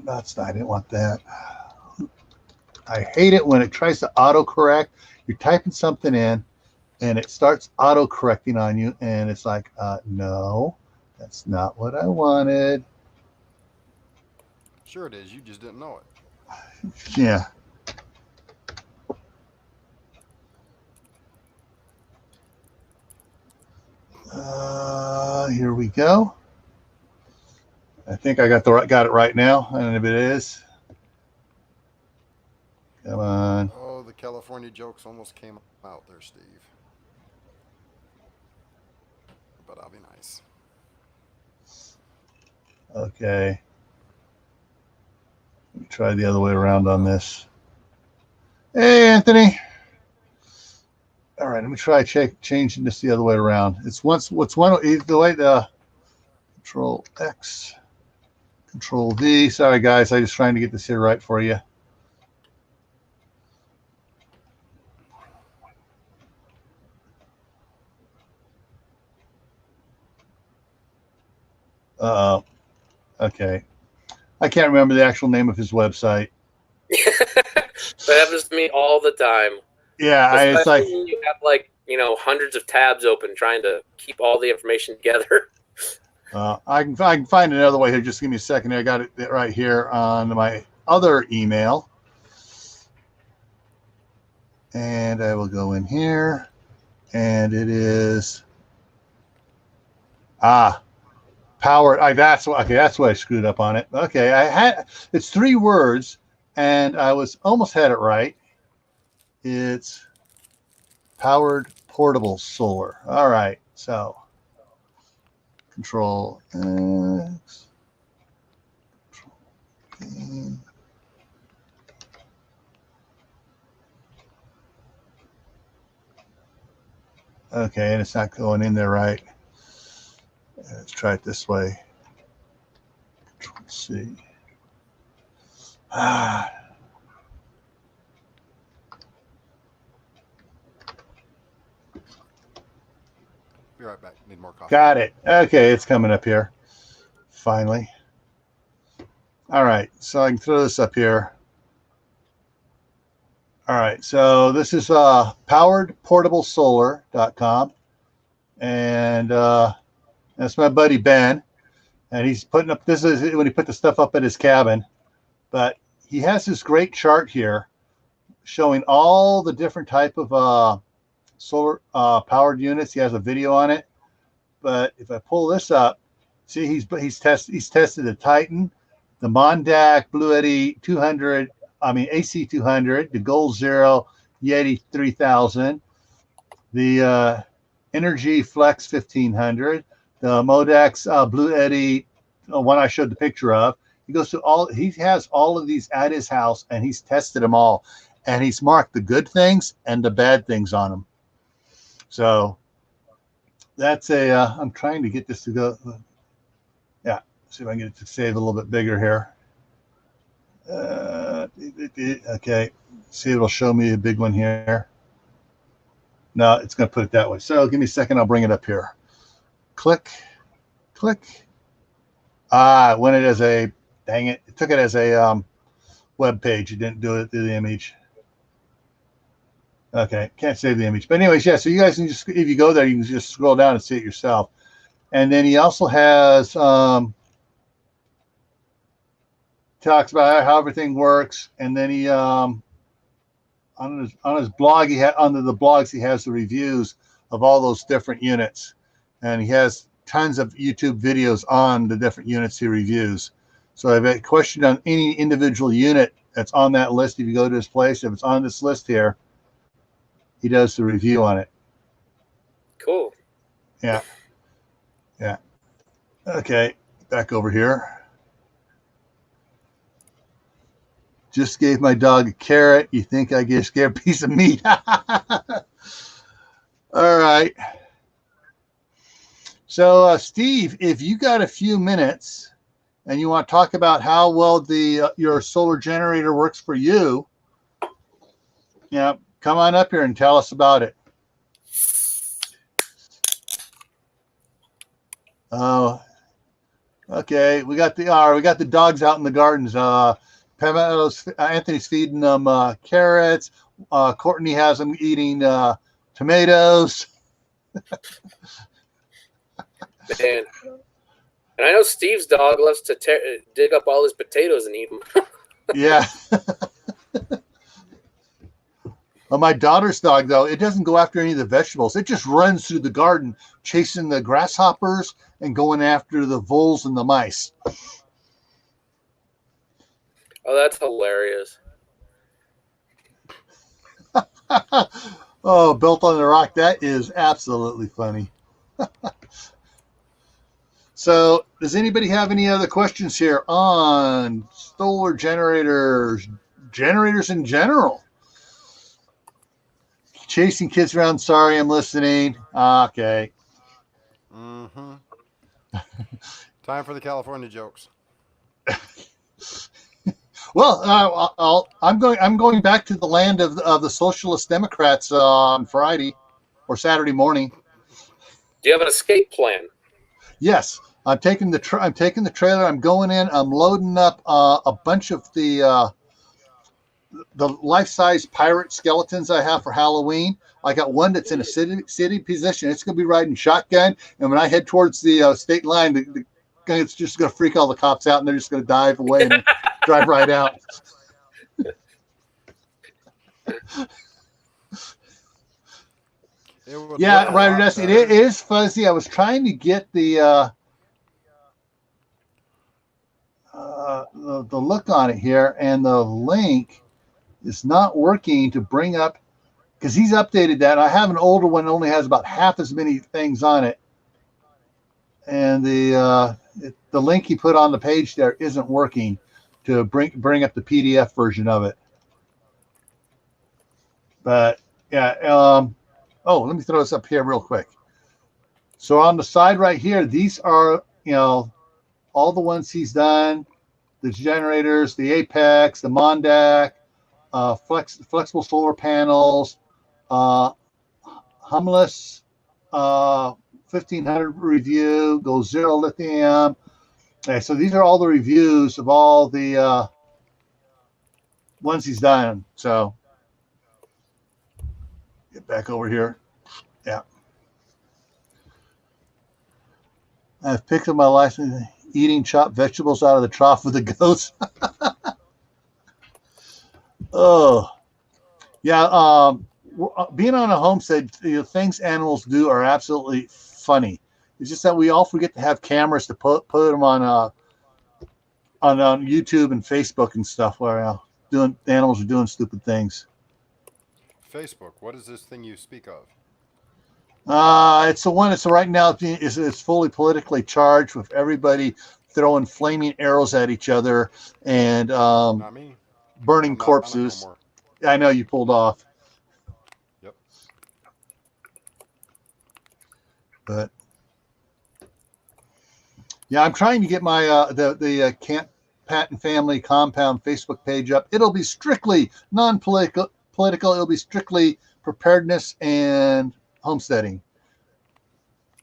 S1: No, it's not. I didn't want that. I hate it when it tries to autocorrect. You're typing something in, and it starts auto-correcting on you, and it's like, no, that's not what I wanted.
S3: Sure it is. You just didn't know it.
S1: Yeah. Here we go. I think I got it right now, and if it is, come on.
S3: Oh, the California jokes almost came out there, Steve. But I'll be nice.
S1: Okay. Let me try the other way around on this. Hey, Anthony. All right, let me try changing this the other way around. It's the way the Control X, Control V. Sorry, guys, I'm just trying to get this here right for you. Okay. I can't remember the actual name of his website.
S2: That happens to me all the time.
S1: Yeah, it's like
S2: you have hundreds of tabs open trying to keep all the information together.
S1: I can find another way here. Just give me a second. I got it right here on my other email, and I will go in here, and it is powered. That's why I screwed up on it. Okay, it's 3 words, and I almost had it right. It's powered portable solar. All right, so Control X, Control V. Okay, and it's not going in there right. Let's try it this way. Control C.
S3: Be right back. Need more coffee.
S1: Got it. Okay, it's coming up here. Finally. All right, so I can throw this up here. All right, so this is poweredportablesolar.com. And that's my buddy Ben. And he's putting up, this is when he put the stuff up at his cabin. But he has this great chart here showing all the different type of solar powered units. He has a video on it. But if I pull this up, see he's tested the Titan, the Mondac, Blue Eddy 200, AC 200, the Gold Zero, Yeti 3000, the Energy Flex 1500, the Modex Blue Eddy, one I showed the picture of. He goes to he has all of these at his house, and he's tested them all, and he's marked the good things and the bad things on them. So that's I'm trying to get this to go. Yeah, see if I can get it to save a little bit bigger here. Okay, see, it'll show me a big one here. No, it's going to put it that way. So give me a second. I'll bring it up here. Click, click. It went it as a, dang it. It took it as a web page. It didn't do it through the image. Okay, can't save the image. But anyways, yeah, so you guys can just, if you go there, you can just scroll down and see it yourself. And then he also has, talks about how everything works. And then he, on his blog, under the blogs, he has the reviews of all those different units. And he has tons of YouTube videos on the different units he reviews. So if I have a question on any individual unit that's on that list, if you go to his place, if it's on this list here, he does the review on it.
S2: Cool.
S1: Yeah. Yeah. Okay. Back over here. Just gave my dog a carrot. You think I just gave a piece of meat? All right. So, Steve, if you got a few minutes and you want to talk about how well your solar generator works for you, yeah, come on up here and tell us about it. Oh, okay. We got the dogs out in the gardens. Anthony's feeding them carrots. Courtney has them eating tomatoes.
S2: Man. And I know Steve's dog loves to dig up all his potatoes and eat them.
S1: Yeah. Well, my daughter's dog, though, it doesn't go after any of the vegetables. It just runs through the garden, chasing the grasshoppers and going after the voles and the mice.
S2: Oh, that's hilarious.
S1: Oh, Built on the Rock. That is absolutely funny. So, does anybody have any other questions here on solar generators in general? Chasing kids around. Sorry, I'm listening. Okay.
S3: Mm-hmm. Time for the California jokes.
S1: Well, I'm going back to the land of the Socialist Democrats on Friday or Saturday morning.
S2: Do you have an escape plan?
S1: Yes, I'm taking the trailer. I'm going in. I'm loading up a bunch of the life-size pirate skeletons I have for Halloween. I got one that's in a city position. It's going to be riding shotgun, and when I head towards the state line, the guy's just going to freak all the cops out, and they're just going to dive away and drive right out. Yeah, Ryder Dusty, it is fuzzy. I was trying to get the look on it here, and the link is not working to bring up, because he's updated that. I have an older one that only has about half as many things on it, and the link he put on the page there isn't working to bring up the PDF version of it. But yeah, let me throw this up here real quick. So on the side right here, these are all the ones he's done. the generators, the Apex, the Mondac, flexible solar panels, humless 1500 review, goes zero lithium. Okay, so these are all the reviews of all the ones he's done. So get back over here. Yeah. I've picked up my license eating chopped vegetables out of the trough of the goats. Oh, yeah. Being on a homestead, things animals do are absolutely funny. It's just that we all forget to have cameras to put them on YouTube and Facebook and stuff where the animals are doing stupid things.
S3: Facebook. What is this thing you speak of?
S1: It's the one that's right now it's fully politically charged with everybody throwing flaming arrows at each other and
S3: Not me.
S1: burning corpses. No I know you pulled off.
S3: Yep.
S1: But yeah, I'm trying to get my the Camppatton family compound Facebook page up. It'll be strictly non-political. It'll be strictly preparedness and homesteading.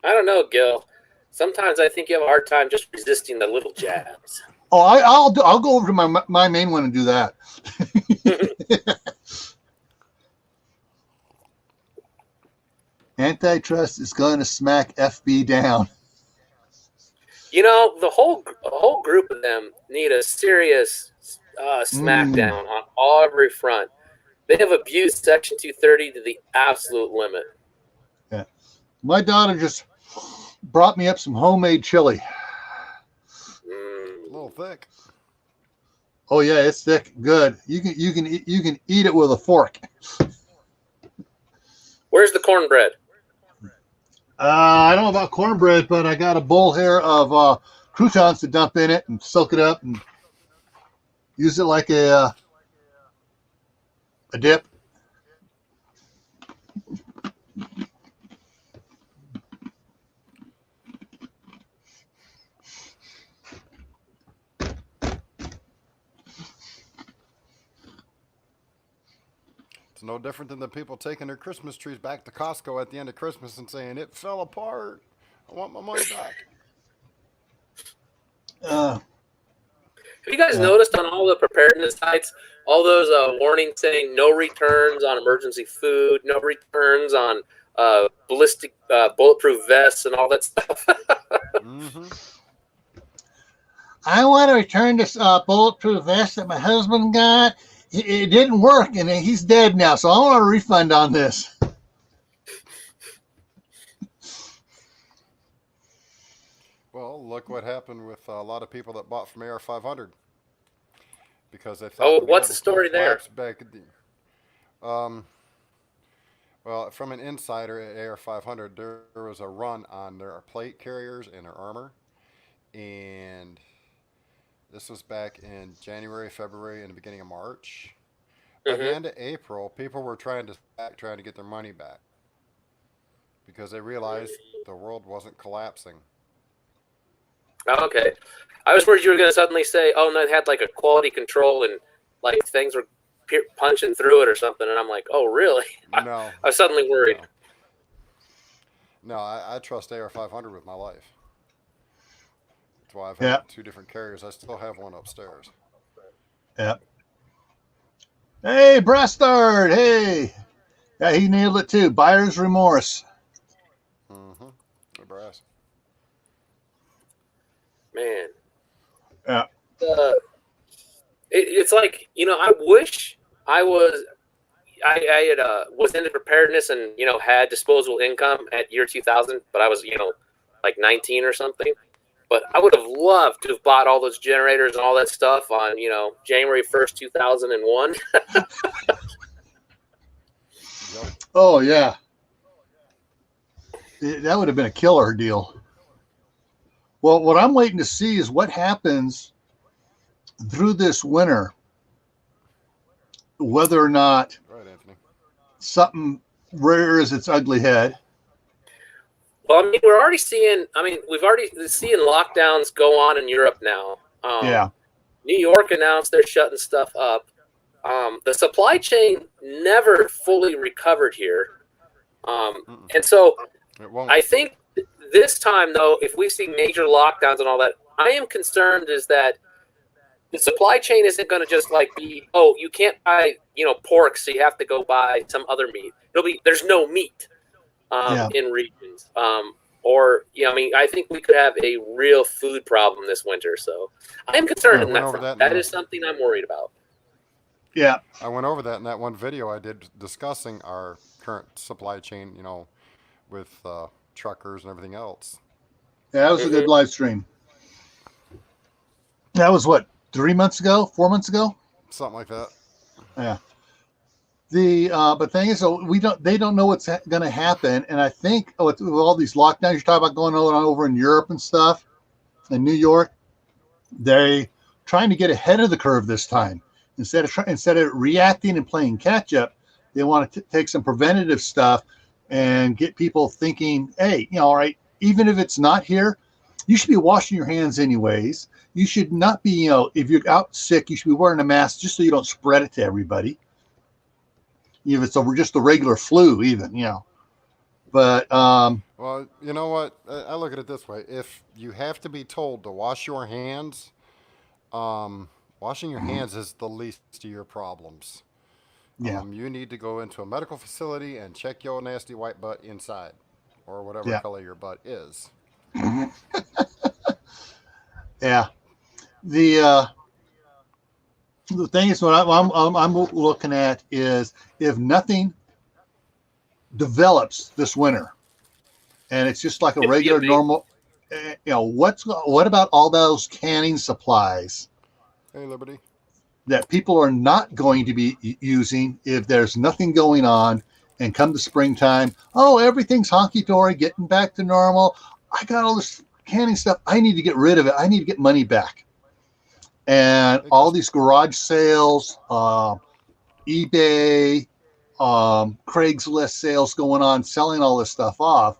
S2: I don't know, Gil. Sometimes I think you have a hard time just resisting the little jabs.
S1: Oh, I'll go over to my main one and do that. Antitrust is going to smack FB down.
S2: The whole group of them need a serious smackdown on every front. They have abused Section 230 to the absolute limit.
S1: Yeah, my daughter just brought me up some homemade chili.
S3: A little thick.
S1: Oh yeah, it's thick, good. You can eat it with a fork.
S2: Where's the cornbread?
S1: I don't know about cornbread, but I got a bowl here of croutons to dump in it and soak it up and use it like a dip.
S3: It's no different than the people taking their Christmas trees back to Costco at the end of Christmas and saying, it fell apart. I want my money back.
S2: Have you guys noticed on all the preparedness sites, all those warnings saying no returns on emergency food, no returns on ballistic bulletproof vests and all that stuff?
S3: Mm-hmm.
S1: I want to return this bulletproof vest that my husband got. It didn't work, and he's dead now, so I want a refund on this.
S3: Well, look what happened with a lot of people that bought from AR500 because they thought.
S2: What's the story there?
S3: Back at the, well, from an insider at AR500, there was a run on their plate carriers and their armor, and this was back in January, February, and the beginning of March. By the end of April, people were trying to get their money back because they realized the world wasn't collapsing.
S2: Oh, okay. I was worried you were going to suddenly say, oh, no, it had like a quality control and like things were punching through it or something. And I'm like, oh, really?
S3: No.
S2: I was suddenly worried.
S3: No, I trust AR500 with my life. That's why I've had two different carriers. I still have one upstairs.
S1: Yeah. Hey, Brastard. Hey. Yeah, he nailed it too. Buyer's remorse.
S3: Mm-hmm. The brass.
S2: Man.
S1: Yeah.
S2: It's like, I wish I was into preparedness and, had disposable income at year 2000, but I was, like 19 or something. But I would have loved to have bought all those generators and all that stuff on, January 1st, 2001.
S1: Oh, yeah. That would have been a killer deal. Well, what I'm waiting to see is what happens through this winter, whether or not something rears its ugly head.
S2: Well, we've already seen lockdowns go on in Europe now.
S1: Yeah.
S2: New York announced they're shutting stuff up. The supply chain never fully recovered here. And so I think this time, though, if we see major lockdowns and all that, I am concerned is that the supply chain isn't going to just like be, oh, you can't buy, pork, so you have to go buy some other meat. There's no meat in regions. I think we could have a real food problem this winter. So I am concerned in that front. That is something I'm worried about.
S1: Yeah.
S3: I went over that in that one video I did discussing our current supply chain, with truckers and everything else.
S1: Yeah, that was a good live stream. That was what, 3 months ago, 4 months ago?
S3: Something like that.
S1: Yeah. But thing is, they don't know what's going to happen. And I think with all these lockdowns you're talking about going on over in Europe and stuff, in New York, they're trying to get ahead of the curve this time. Instead of reacting and playing catch up, they want to take some preventative stuff and get people thinking, hey, all right, even if it's not here, you should be washing your hands anyways. You should not be, if you're out sick, you should be wearing a mask just so you don't spread it to everybody. If it's just a regular flu, even, But
S3: well, you know what? I look at it this way: if you have to be told to wash your hands, washing your hands is the least of your problems.
S1: Yeah.
S3: You need to go into a medical facility and check your nasty white butt inside, or whatever color your butt is.
S1: Yeah. The thing is, what I'm looking at is if nothing develops this winter, and it's just like a regular normal, what about all those canning supplies?
S3: Hey, Liberty.
S1: That people are not going to be using if there's nothing going on, and come the springtime, everything's honky-dory, getting back to normal. I got all this canning stuff. I need to get rid of it. I need to get money back. And all these garage sales, eBay, Craigslist sales going on, selling all this stuff off.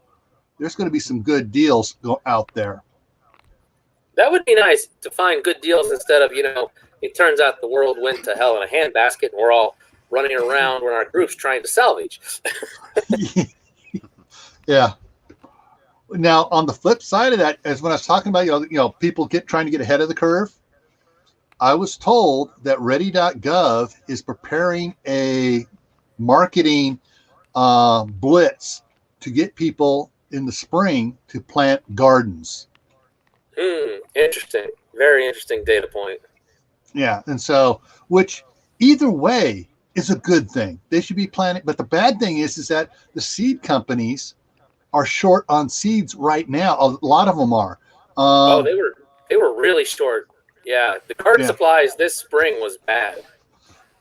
S1: There's going to be some good deals out there.
S2: That would be nice to find good deals instead of, it turns out the world went to hell in a handbasket and we're all running around in our groups trying to salvage.
S1: Yeah. Now, on the flip side of that, as when I was talking about, people trying to get ahead of the curve, I was told that ready.gov is preparing a marketing blitz to get people in the spring to plant gardens.
S2: Interesting. Very interesting data point.
S1: Yeah. And so, which either way is a good thing. They should be planting. But the bad thing is that the seed companies are short on seeds right now. A lot of them are.
S2: They were really short. Yeah. The garden supplies this spring was bad.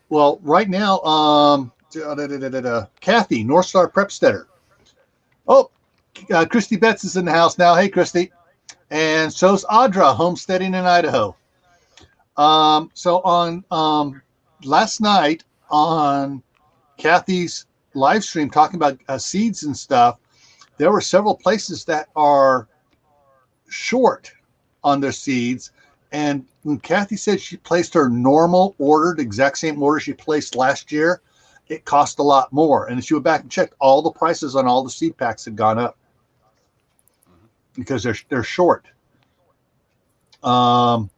S1: Well, right now, Kathy, North Star Prepstetter. Oh, Christy Betts is in the house now. Hey, Christy. And so's Audra, homesteading in Idaho. So on last night on Kathy's live stream talking about seeds and stuff, there were several places that are short on their seeds. And when Kathy said she placed her normal order, the exact same order she placed last year, it cost a lot more. And she went back and checked all the prices on all the seed packs had gone up because they're short. And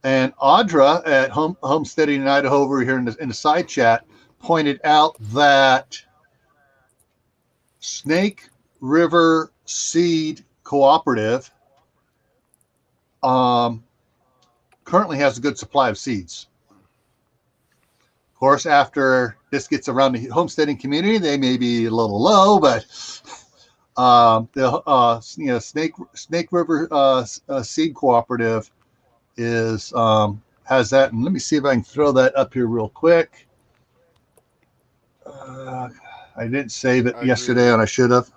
S1: Audra at Homesteading in Idaho over here in the side chat pointed out that Snake River Seed Cooperative currently has a good supply of seeds. Of course, after this gets around the homesteading community, they may be a little low, but the Snake River Seed Cooperative is has that. And let me see if I can throw that up here real quick. I didn't save it yesterday, and I should have.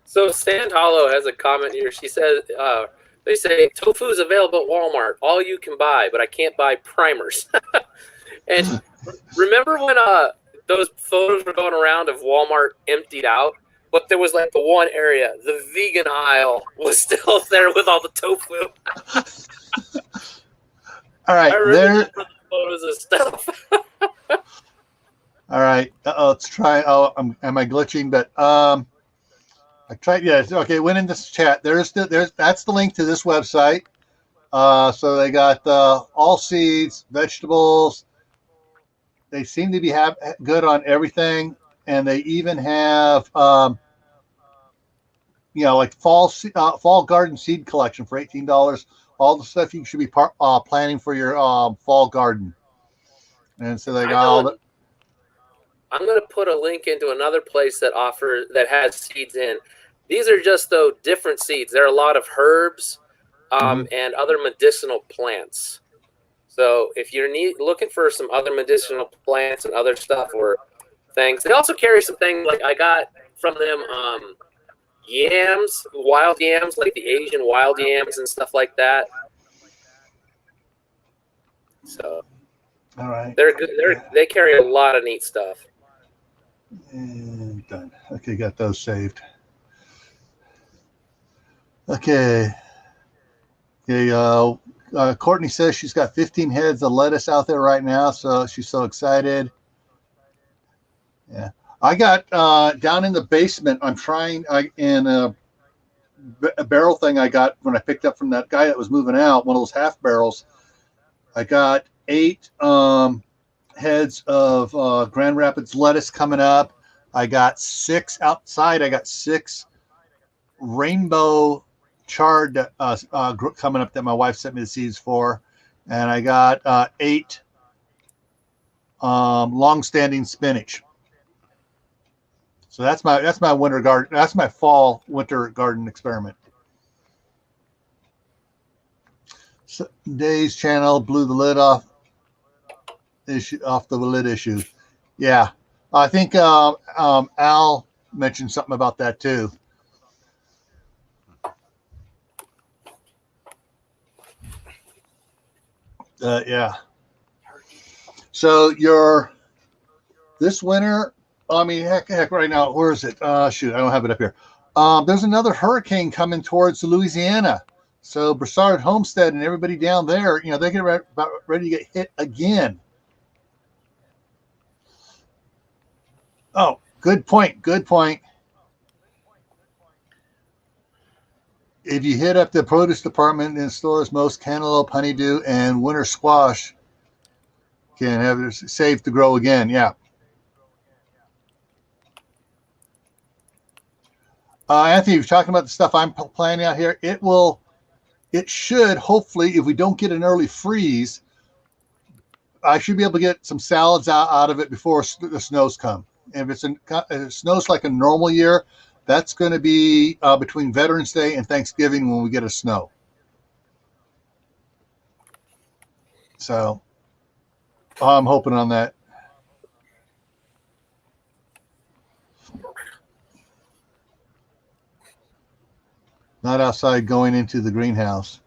S2: So Sand Hollow has a comment here. She says, they say tofu is available at Walmart. All you can buy, but I can't buy primers. And remember when those photos were going around of Walmart emptied out, but there was like the one area, the vegan aisle was still there with all the tofu.
S1: All right,
S2: I really put the photos of stuff.
S1: All right, let's try. Oh, am I glitching? But I tried. Yeah, okay. Went in this chat. That's the link to this website. So they got all seeds, vegetables. They seem to be good on everything, and they even have like fall garden seed collection for $18. All the stuff you should be planning for your fall garden. And so they got all the.
S2: I'm going to put a link into another place that has seeds in. These are just though different seeds. There are a lot of herbs and other medicinal plants. So if you're looking for some other medicinal plants and other stuff or things, they also carry some things like I got from them yams, wild yams, like the Asian wild yams and stuff like that. So
S1: all right,
S2: they're good. They carry a lot of neat stuff.
S1: And done. Okay, got those saved. Okay. Courtney says she's got 15 heads of lettuce out there right now, so she's so excited. Yeah, I got down in the basement. I'm trying in a barrel thing I got when I picked up from that guy that was moving out, one of those half barrels. I got 8 heads of Grand Rapids lettuce coming up. I got 6 outside. I got 6 rainbow chard coming up that my wife sent me the seeds for, and I got 8 long-standing spinach. So that's my winter garden. That's my fall winter garden experiment. So Dave's channel blew the lid off the lid issue. Yeah, I think Al mentioned something about that too. Yeah. So this winter, I mean, heck, right now, where is it? Shoot, I don't have it up here. There's another hurricane coming towards Louisiana. So Broussard Homestead and everybody down there, they get about ready to get hit again. Oh, good point. Good point. If you hit up the produce department in stores, most cantaloupe, honeydew, and winter squash can have it safe to grow again. Yeah. Anthony, you're talking about the stuff I'm planning out here. It should, hopefully, if we don't get an early freeze, I should be able to get some salads out of it before the snows come. And if it snows like a normal year, that's going to be between Veterans Day and Thanksgiving when we get a snow. So I'm hoping on that. Not outside, going into the greenhouse.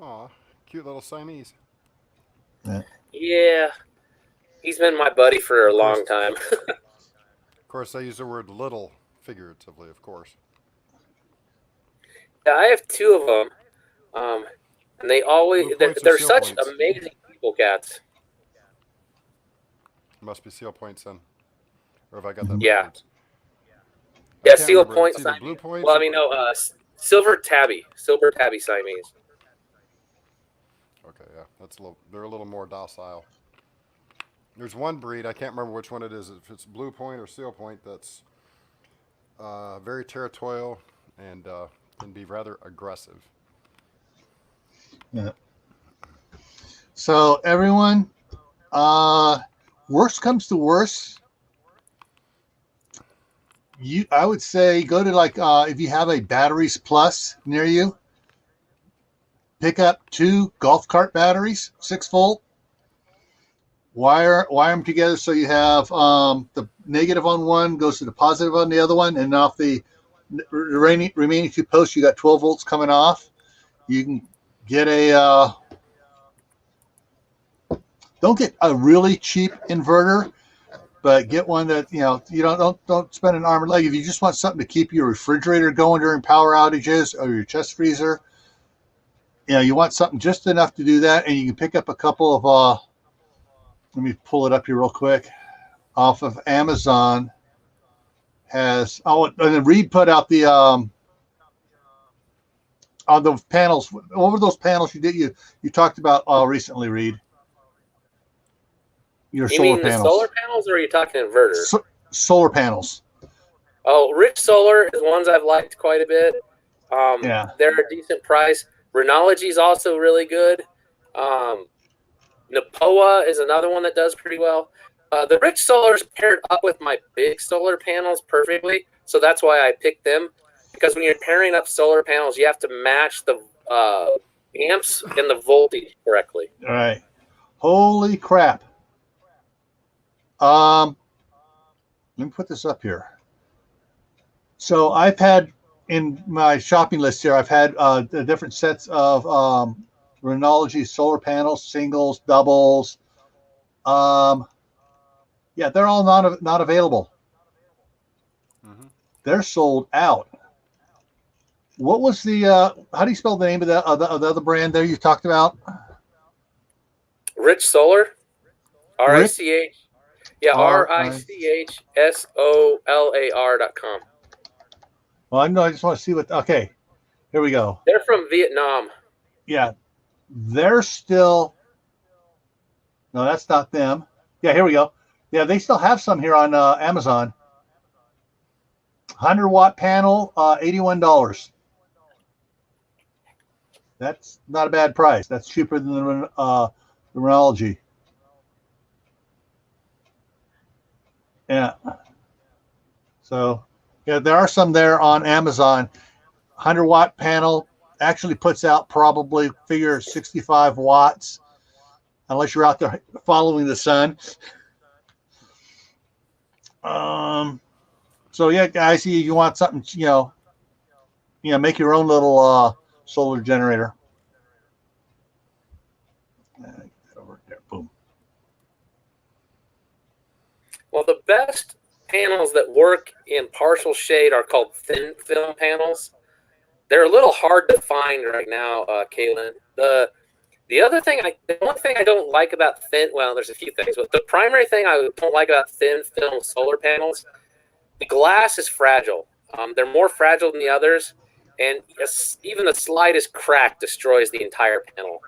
S3: Aw, cute little Siamese.
S2: Yeah. He's been my buddy for a long time.
S3: Of course, I use the word little figuratively, of course.
S2: Yeah, I have 2 of them. And they always, they're such amazing people cats.
S3: Must be seal points then. Or have I got that?
S2: Yeah. Yeah, seal points.
S3: Blue points.
S2: Well, I mean, no, silver tabby Siamese.
S3: Okay, yeah, they're a little more docile. There's one breed, I can't remember which one it is, if it's blue point or seal point, that's very territorial and can be rather aggressive.
S1: Yeah. So everyone, worst comes to worst, I would say go to if you have a Batteries Plus near you, pick up 2 golf cart batteries, 6-volt. Wire them together so you have the negative on one goes to the positive on the other one, and off the remaining 2 posts, you got 12 volts coming off. You can get don't get a really cheap inverter. but get one that, you know, you don't spend an arm and leg. If you just want something to keep your refrigerator going during power outages or your chest freezer, you know, you want something just enough to do that, and you can pick up a couple of let me pull it up here real quick, off of Amazon. Has, oh, and then Reed put out the on the panels. Over those panels you talked about recently, Reed. Your
S2: You
S1: solar
S2: mean
S1: panels.
S2: the solar panels, or are you talking inverter?
S1: Solar panels.
S2: Oh, Rich Solar is ones I've liked quite a bit.
S1: Yeah.
S2: They're a decent price. Renology is also really good. Napoa is another one that does pretty well. The Rich Solar is paired up with my big solar panels perfectly, so that's why I picked them. Because when you're pairing up solar panels, you have to match the amps and the voltage correctly.
S1: All right. Holy crap. Let me put this up here. So I've had in my shopping list here, I've had the different sets of Renology solar panels, singles, doubles. Yeah, they're all not available.
S3: Mm-hmm.
S1: They're sold out. What was the how do you spell the name of the other brand there you talked about?
S2: Rich Solar, R-I-C-H. Yeah, RICHSOLAR.com.
S1: Well, I know. I just want to see what. Okay, here we go.
S2: They're from Vietnam.
S1: Yeah, they're still. No, that's not them. Yeah, here we go. Yeah, they still have some here on Amazon. 100-watt panel, $81. That's not a bad price. That's cheaper than the Renology. Yeah. So, yeah, there are some there on Amazon. 100-watt panel actually puts out probably figure 65 watts, unless you're out there following the sun. So yeah, guys, you want something, you know, make your own little solar generator. Over there, boom.
S2: Well, the best panels that work in partial shade are called thin film panels. They're a little hard to find right now, Kaylin. The one thing I don't like about there's a few things, but the primary thing I don't like about thin film solar panels, the glass is fragile. They're more fragile than the others, and even the slightest crack destroys the entire panel.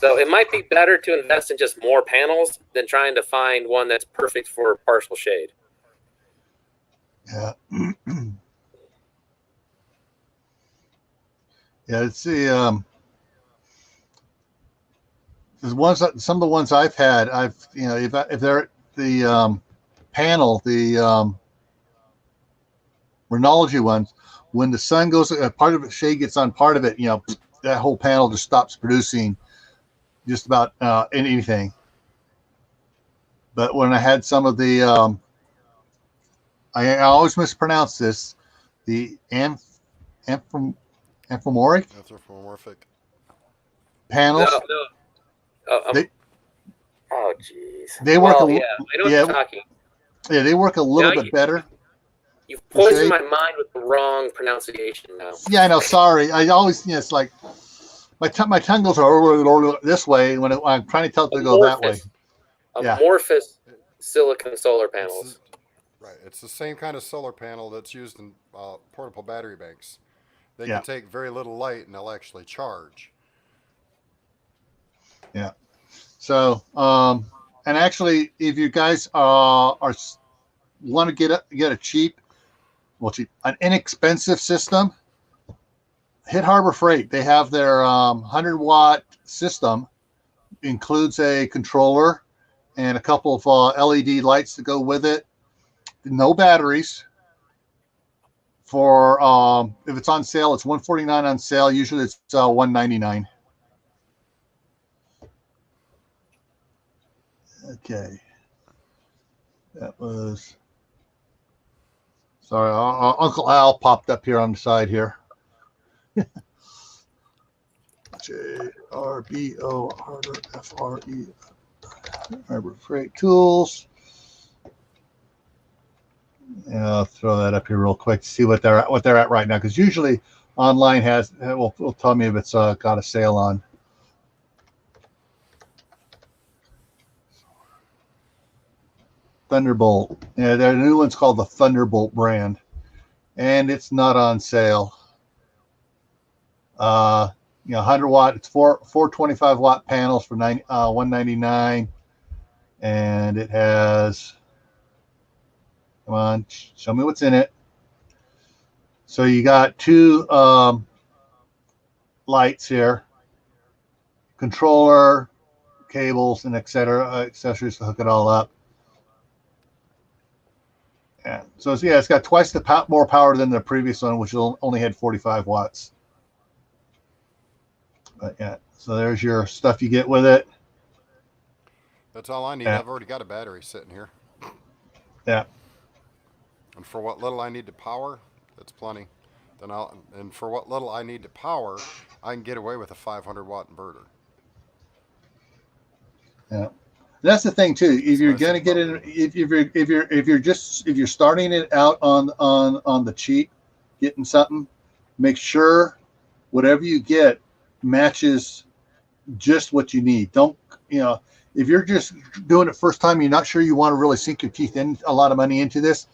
S2: So it might be better to invest in just more panels than trying to find one that's perfect for partial shade.
S1: Yeah. Yeah, let's see. Some of the ones I've had, if they're the panel, the Renology ones, when the sun goes, part of the shade gets on part of it, that whole panel just stops producing just about anything. But when I had some of the, I always mispronounce this, the anthropomorphic panels.
S2: Oh, jeez.
S1: They work.
S2: I know what you're talking.
S1: Yeah, they work a little bit better.
S2: You've poisoned my mind with the wrong pronunciation now.
S1: Yeah, I know. Sorry. I always, it's like my tongue goes over this way when I'm trying to tell it to go that way.
S2: Amorphous silicon solar panels.
S3: Right. It's the same kind of solar panel that's used in portable battery banks. They can take very little light and they'll actually charge.
S1: Yeah. So, and actually, if you guys want to get a cheap, an inexpensive system, hit Harbor Freight. They have their 100-watt system, includes a controller and a couple of LED lights to go with it. No batteries. For if it's on sale, it's $149 on sale. Usually it's $199. Okay, that was. Sorry, Uncle Al popped up here on the side here. JRBO Harbor FRE. Harbor Freight Tools. And I'll throw that up here real quick to see what they're at right now, because usually online will tell me if it's got a sale on. Thunderbolt. Yeah, the new one's called the Thunderbolt brand, and it's not on sale. 100 watt. It's four 25 watt panels for $199, and it has. Come on, show me what's in it. So you got two lights here, controller, cables, and etc. Accessories to hook it all up. Yeah. So it's got twice the more power than the previous one, which only had 45 watts. But yeah, so there's your stuff you get with it.
S3: That's all I need.
S1: Yeah.
S3: I've already got a battery sitting here.
S1: Yeah.
S3: And for what little I need to power, that's plenty. And for what little I need to power, I can get away with a 500 watt inverter.
S1: Yeah. That's the thing too. If you're gonna get in, if you're starting it out on the cheap, getting something, make sure whatever you get matches just what you need. Don't, if you're just doing it first time, you're not sure you want to really sink your teeth in a lot of money into this.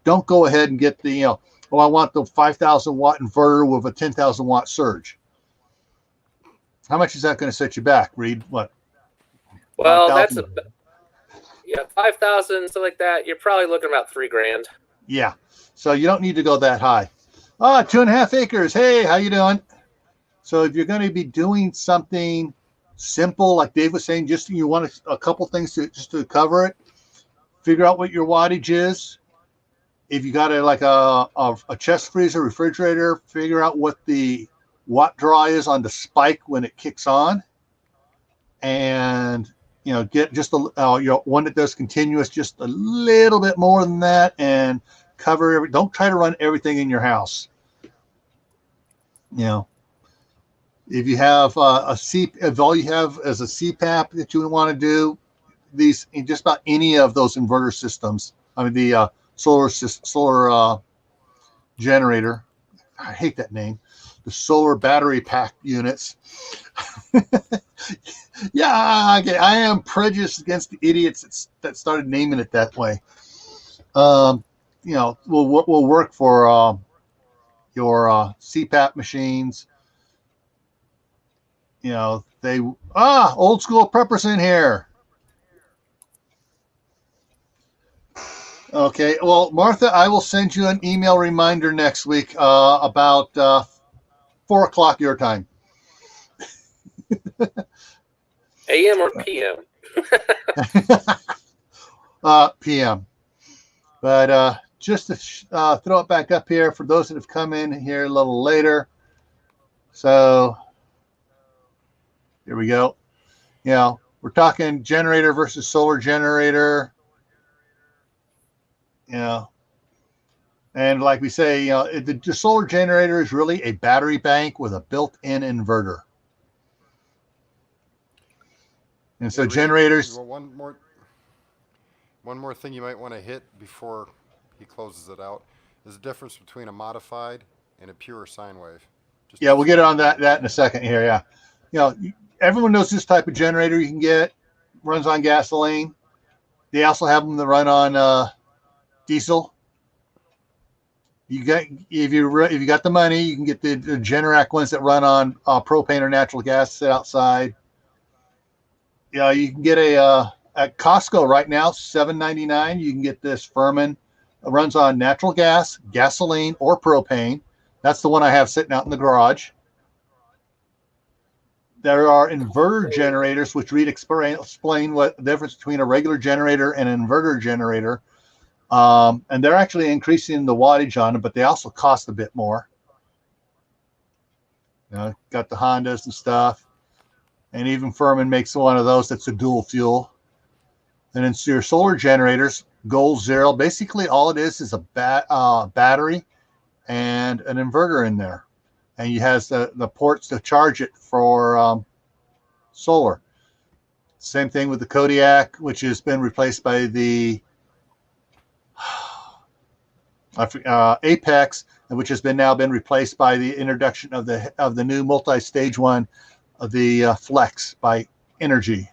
S1: Don't go ahead and get the, I want the 5,000 watt inverter with a 10,000 watt surge. How much is that going to set you back, Reed? What?
S2: Well, 5,000, 5,000, something like that. You're probably looking about $3,000.
S1: Yeah. So you don't need to go that high. 2.5 acres. Hey, how you doing? So if you're going to be doing something simple, like Dave was saying, just you want a couple things to cover it, figure out what your wattage is. If you got a chest freezer, refrigerator, figure out what the watt draw is on the spike when it kicks on, and get just one that does continuous, just a little bit more than that, and cover don't try to run everything in your house. If you have if all you have is a CPAP that you want to do, these in just about any of those inverter systems. I mean the solar generator. I hate that name. The solar battery pack units. Yeah, I am prejudiced against the idiots that started naming it that way. Will work for your CPAP machines. Old school preppers in here. Okay, well, Martha, I will send you an email reminder next week about 4 o'clock your time.
S2: AM or PM?
S1: PM. But just to throw it back up here for those that have come in here a little later. So here we go. We're talking generator versus solar generator. And like we say, the solar generator is really a battery bank with a built-in inverter. And so generators.
S3: Well, one more thing you might want to hit before he closes it out is the difference between a modified and a pure sine wave.
S1: We'll get on that in a second here. Yeah. Everyone knows this type of generator you can get, runs on gasoline. They also have them that run on diesel. If you got the money, you can get the Generac ones that run on propane or natural gas, sit outside. You can get at Costco right now, $7.99. You can get this Furman. It runs on natural gas, gasoline, or propane. That's the one I have sitting out in the garage. There are inverter generators, which Reed explain what the difference between a regular generator and an inverter generator. And they're actually increasing the wattage on them, but they also cost a bit more. Got the Hondas and stuff. And even Furman makes one of those that's a dual fuel. And then your solar generators, Goal Zero, basically all it is a battery and an inverter in there. And it has the ports to charge it for solar. Same thing with the Kodiak, which has been replaced by the Apex, which has now been replaced by the introduction of the new multi-stage one of the Flex by Energy.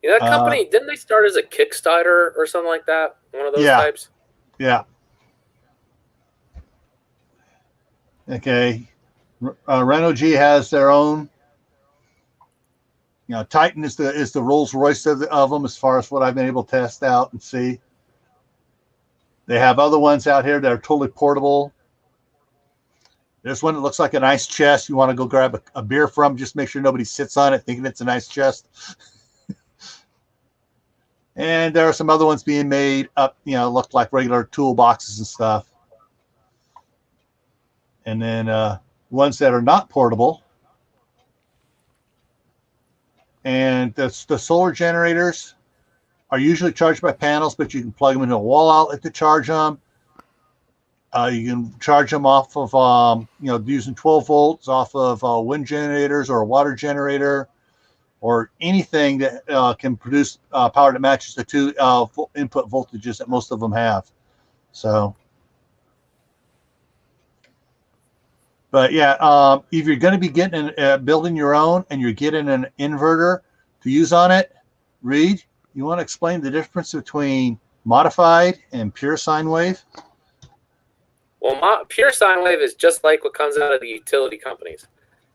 S2: Yeah, that company, didn't they start as a Kickstarter or something like that? One of those types?
S1: Yeah. Okay. Renault G has their own. Titan is the Rolls Royce of them as far as what I've been able to test out and see. They have other ones out here that are totally portable. There's one that looks like an ice chest. You want to go grab a beer from, just make sure nobody sits on it thinking it's an ice chest. And there are some other ones being made up, look like regular toolboxes and stuff. And then ones that are not portable. And the solar generators are usually charged by panels, but you can plug them into a wall outlet to charge them. You can charge them off of, using 12 volts off of wind generators or a water generator, or anything that can produce power that matches the two input voltages that most of them have. So, but yeah, if you're going to be getting building your own and you're getting an inverter to use on it, Reed, you want to explain the difference between modified and pure sine wave?
S2: Well, pure sine wave is just like what comes out of the utility companies.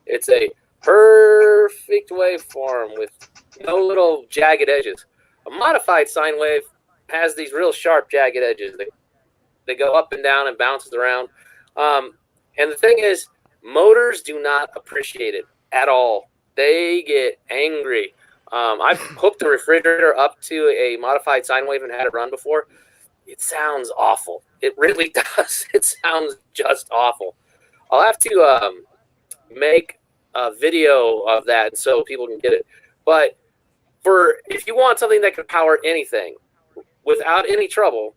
S2: It's a perfect waveform with no little jagged edges. A modified sine wave has these real sharp jagged edges. They go up and down and bounces around. And the thing is, motors do not appreciate it at all. They get angry. I've hooked a refrigerator up to a modified sine wave and had it run before. It sounds awful. It really does. It sounds just awful. I'll have to make a video of that so people can get it. But if you want something that can power anything without any trouble,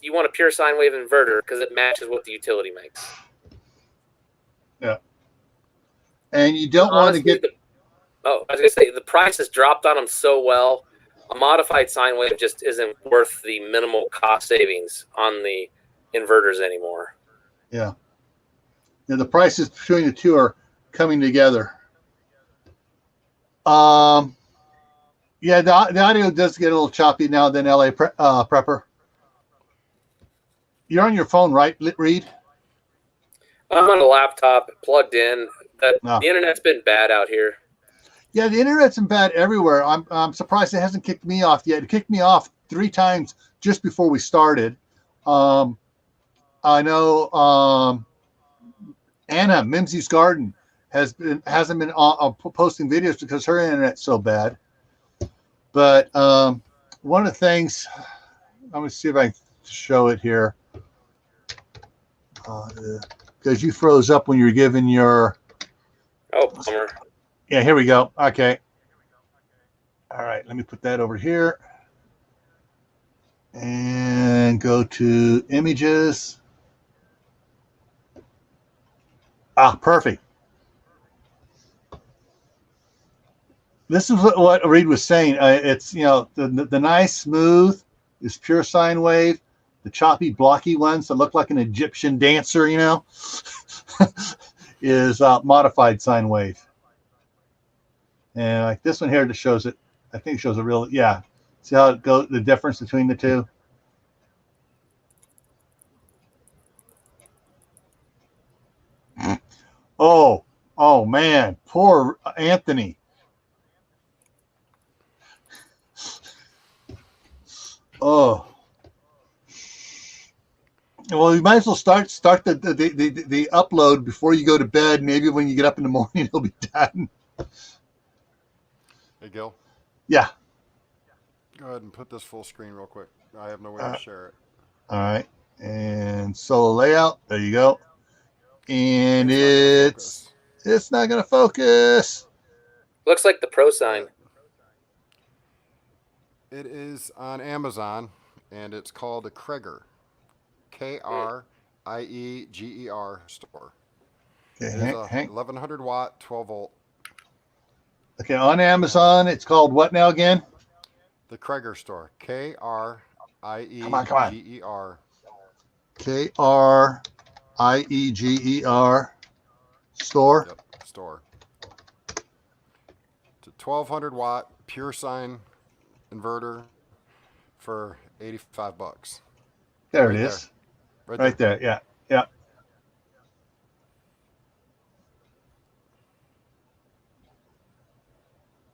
S2: you want a pure sine wave inverter because it matches what the utility makes.
S1: Yeah. And you don't want to get...
S2: I was going to say, the price has dropped on them so well. A modified sine wave just isn't worth the minimal cost savings on the inverters anymore.
S1: Yeah. The prices between the two are coming together. Yeah, the audio does get a little choppy now and then, LA Prepper. You're on your phone, right, Reed?
S2: I'm on a laptop plugged in. The internet's been bad out here.
S1: Yeah, the internet's been bad everywhere. I'm surprised it hasn't kicked me off yet. It kicked me off 3 times just before we started. I know Anna, Mimsy's Garden, hasn't been posting videos because her internet's so bad. But one of the things, I'm going to see if I can show it here. Because you froze up when you were giving your...
S2: Oh, bummer.
S1: Yeah, here we go. Okay. All right, let me put that over here. And go to images. Perfect. This is what Reed was saying. It's, the nice, smooth is pure sine wave. The choppy, blocky ones that look like an Egyptian dancer, is modified sine wave. And like this one here that shows it, I think it shows a real, yeah. See how it goes, the difference between the two? Oh man, poor Anthony. Oh. Well, you might as well start the upload before you go to bed. Maybe when you get up in the morning, it'll be done.
S3: Hey, Gil.
S1: Yeah.
S3: Go ahead and put this full screen real quick. I have no way to share it.
S1: All right. And solo layout. There you go. And it's not going to focus.
S2: Looks like the Pro Sine.
S3: It is on Amazon, and it's called a Krieger. Krieger store.
S1: Okay,
S3: It is a 1100 watt, 12 volt.
S1: Okay, on Amazon, it's called what now again?
S3: The Krieger store. Krieger.
S1: Come on. Krieger store.
S3: Yep, store. It's a 1200 watt pure sine inverter for $85.
S1: There
S3: Right
S1: it
S3: there.
S1: is. Right there. Yeah. Yeah.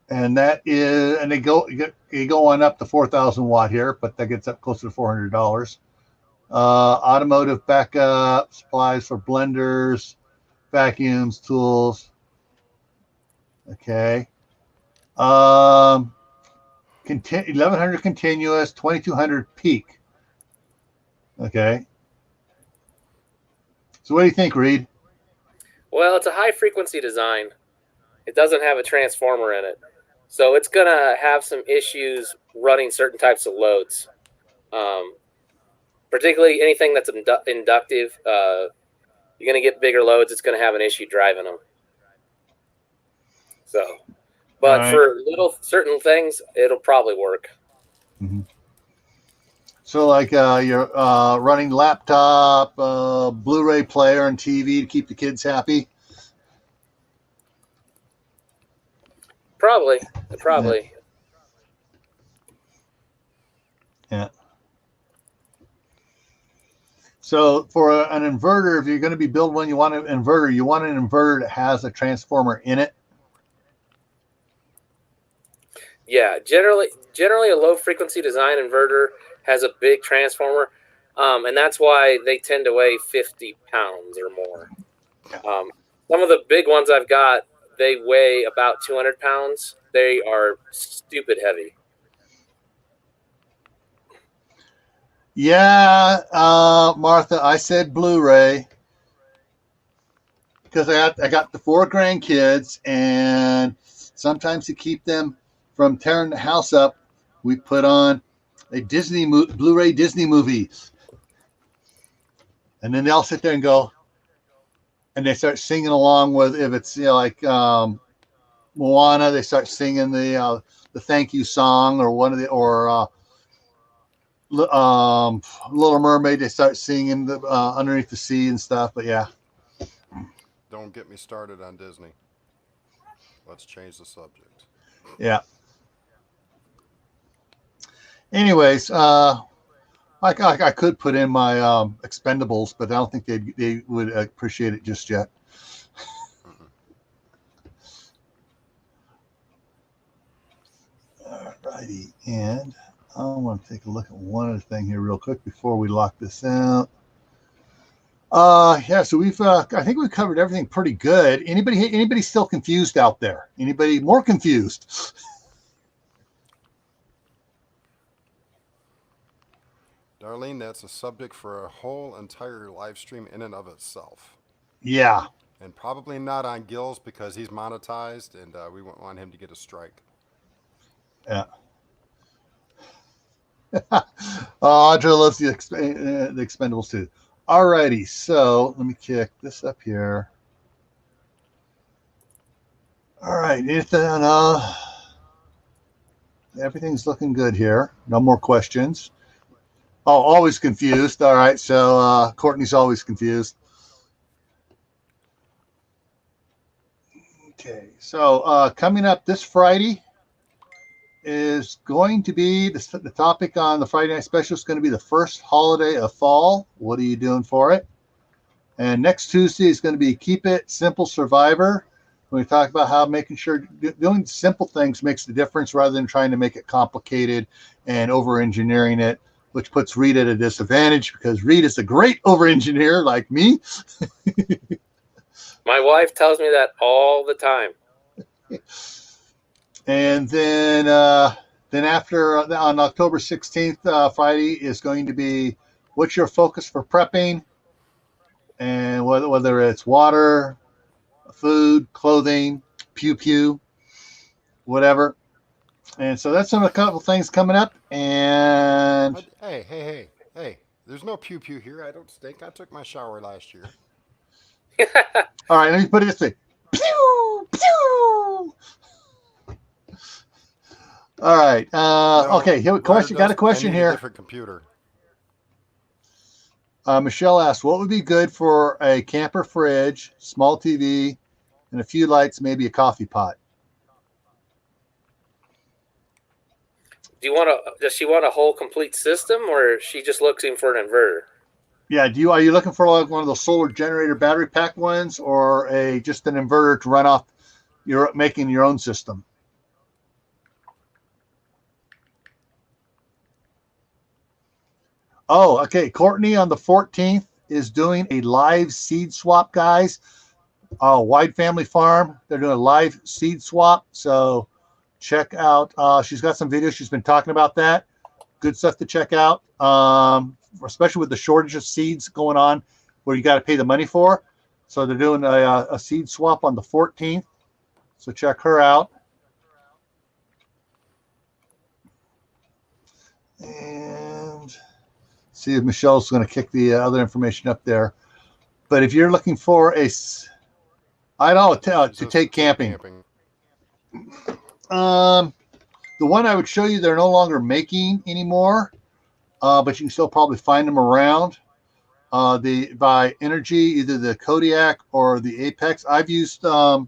S1: And that is, and you go on up to 4,000 watt here, but that gets up closer to $400. Automotive backup, supplies for blenders, vacuums, tools. Okay. 1100 continuous, 2200 peak. Okay. So what do you think, Reed?
S2: Well, it's a high frequency design. It doesn't have a transformer in it. So it's going to have some issues running certain types of loads. Particularly anything that's inductive. You're going to get bigger loads. It's going to have an issue driving them. So, but
S1: right.
S2: for little certain things, it'll probably work.
S1: Mm-hmm. So like you're running laptop, Blu-ray player, and TV to keep the kids happy?
S2: Probably.
S1: Yeah. So for an inverter, if you're going to be building one, you want an inverter that has a transformer in it.
S2: Yeah, generally a low frequency design inverter has a big transformer, and that's why they tend to weigh 50 pounds or more. Some of the big ones I've got, they weigh about 200 pounds. They are stupid heavy.
S1: Yeah, Martha, I said Blu-ray because I got the 4 grandkids, and sometimes to keep them from tearing the house up, we put on a Blu-ray Disney movies, and then they'll sit there and go, and they start singing along with, if it's like Moana, they start singing the thank you song, or one of the Little Mermaid, they start singing the Underneath the Sea and stuff. But yeah,
S3: don't get me started on Disney. Let's change the subject.
S1: Yeah. Anyways, I could put in my Expendables, but I don't think they would appreciate it just yet. Alrighty, and I want to take a look at one other thing here real quick before we lock this out. Yeah, so we've I think we've covered everything pretty good. Anybody still confused out there? Anybody more confused?
S3: Darlene, that's a subject for a whole entire live stream in and of itself.
S1: Yeah.
S3: And probably not on Gil's because he's monetized, and we wouldn't want him to get a strike.
S1: Yeah. Audra loves the Expendables too. Alrighty, so let me kick this up here. All right, Ethan, everything's looking good here. No more questions. Oh, always confused. All right, so Courtney's always confused. Okay, so coming up this Friday is going to be the topic on the Friday Night Special is going to be the first holiday of fall. What are you doing for it? And next Tuesday is going to be Keep It Simple Survivor. We talk about how making sure doing simple things makes the difference rather than trying to make it complicated and over-engineering it, which puts Reed at a disadvantage because Reed is a great over-engineer like me.
S2: My wife tells me that all the time.
S1: And then after on October 16th, Friday is going to be what's your focus for prepping, and whether it's water, food, clothing, pew, whatever. And so that's a couple things coming up. And
S3: hey, there's no pew here. I don't stink. I took my shower last year.
S1: All right, let me put it this way. Pew. All right.
S3: No,
S1: Okay. Here, question. Got a question
S3: I need
S1: here.
S3: a different computer.
S1: Michelle asked, what would be good for a camper fridge, small TV, and a few lights, maybe a coffee pot?
S2: Does she want a whole complete system, or is she just looking for an inverter?
S1: Yeah. Are you looking for like one of those solar generator battery pack ones, or just an inverter to run off making your own system? Oh, okay. Courtney on the 14th is doing a live seed swap, guys. Wide Family Farm. They're doing a live seed swap. So check out. She's got some videos. She's been talking about that. Good stuff to check out, especially with the shortage of seeds going on where you got to pay the money for. So they're doing a seed swap on the 14th. So check her out. And see if Michelle's going to kick the other information up there. But if you're looking for to take camping. The one I would show you, they're no longer making anymore, but you can still probably find them around. By Energy, either the Kodiak or the Apex. I've used, like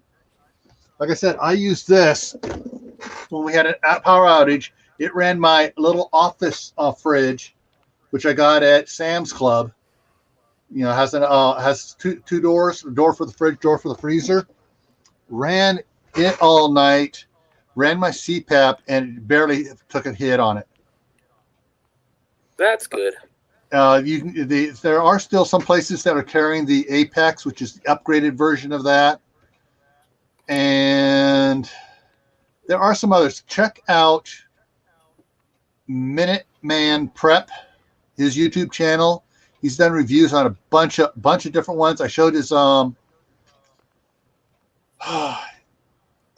S1: I said, I used this when we had a power outage. It ran my little office fridge, which I got at Sam's Club. You know, has two doors, a door for the fridge, door for the freezer. Ran it all night, ran my CPAP, and barely took a hit on it.
S2: That's good.
S1: There are still some places that are carrying the Apex, which is the upgraded version of that. And there are some others. Check out Minuteman Prep, his YouTube channel. He's done reviews on a bunch of different ones. I showed his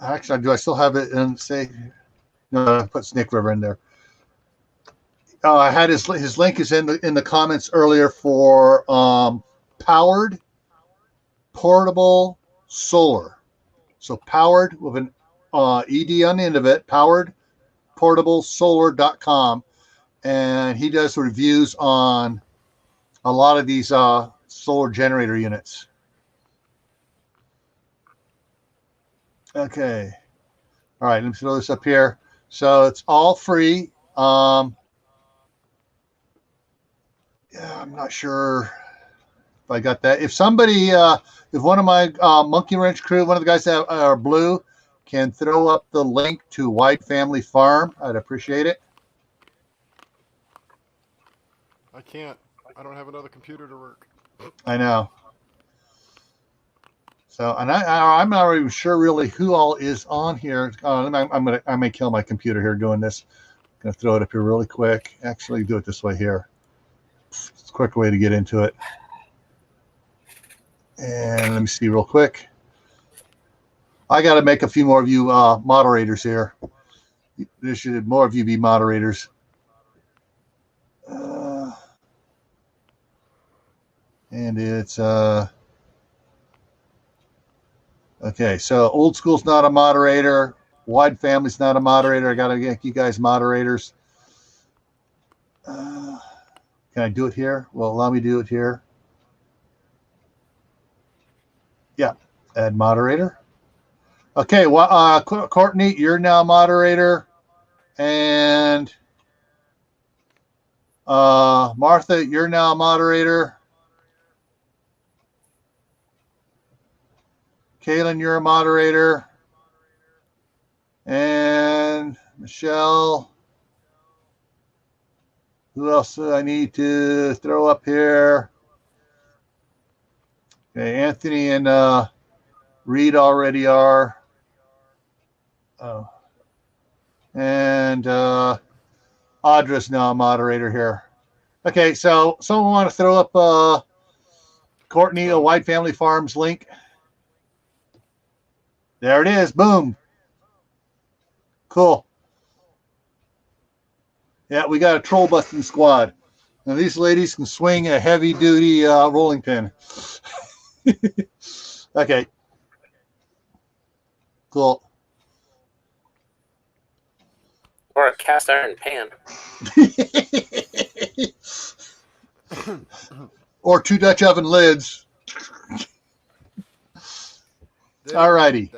S1: actually, do I still have it and say no, I put Snake River in there. I had his link is in the comments earlier for powered portable solar. So powered with an ED on the end of it, powered portable solar.com, and he does reviews on a lot of these solar generator units. Okay. All right, let me throw this up here. So it's all free. Yeah, I'm not sure if I got that. If somebody, if one of my Monkey Wrench crew, one of the guys that are blue, can throw up the link to Wide Family Farm, I'd appreciate it.
S3: I can't. I don't have another computer to work.
S1: I know. So, and I'm not even sure really who all is on here. I may kill my computer here doing this. I'm gonna throw it up here really quick. Actually, do it this way here. It's a quick way to get into it. And let me see real quick. I got to make a few more of you moderators here. There should more of you be moderators. And it's okay. So Old School's not a moderator. Wide Family's not a moderator. I got to get you guys moderators. Can I do it here? Well, allow me to do it here. Yeah, add moderator. Okay, well, Courtney, you're now moderator, and Martha, you're now moderator. Kaylin, you're a moderator. And Michelle. Who else do I need to throw up here? Okay, Anthony and Reed already are. Oh. And Audra's now a moderator here. Okay, so someone want to throw up Courtney, a Wide Family Farms link? There it is. Boom. Cool. Yeah, we got a troll busting squad. Now these ladies can swing a heavy duty rolling pin. Okay. Cool.
S2: a cast iron pan.
S1: Or 2 Dutch oven lids. All righty.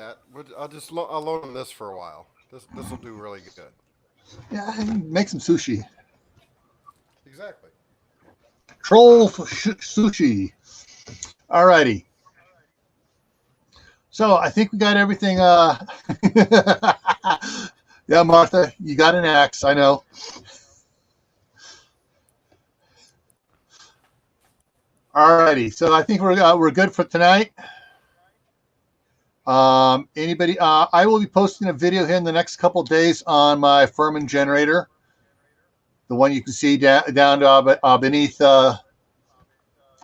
S3: I'll load on this for a while. This will do really good.
S1: Yeah, make some sushi.
S3: Exactly.
S1: Troll sushi. All righty. So I think we got everything. Yeah, Martha, you got an axe. I know. All righty. So I think we're good for tonight. Anybody? I will be posting a video here in the next couple of days on my Furman generator, the one you can see down to beneath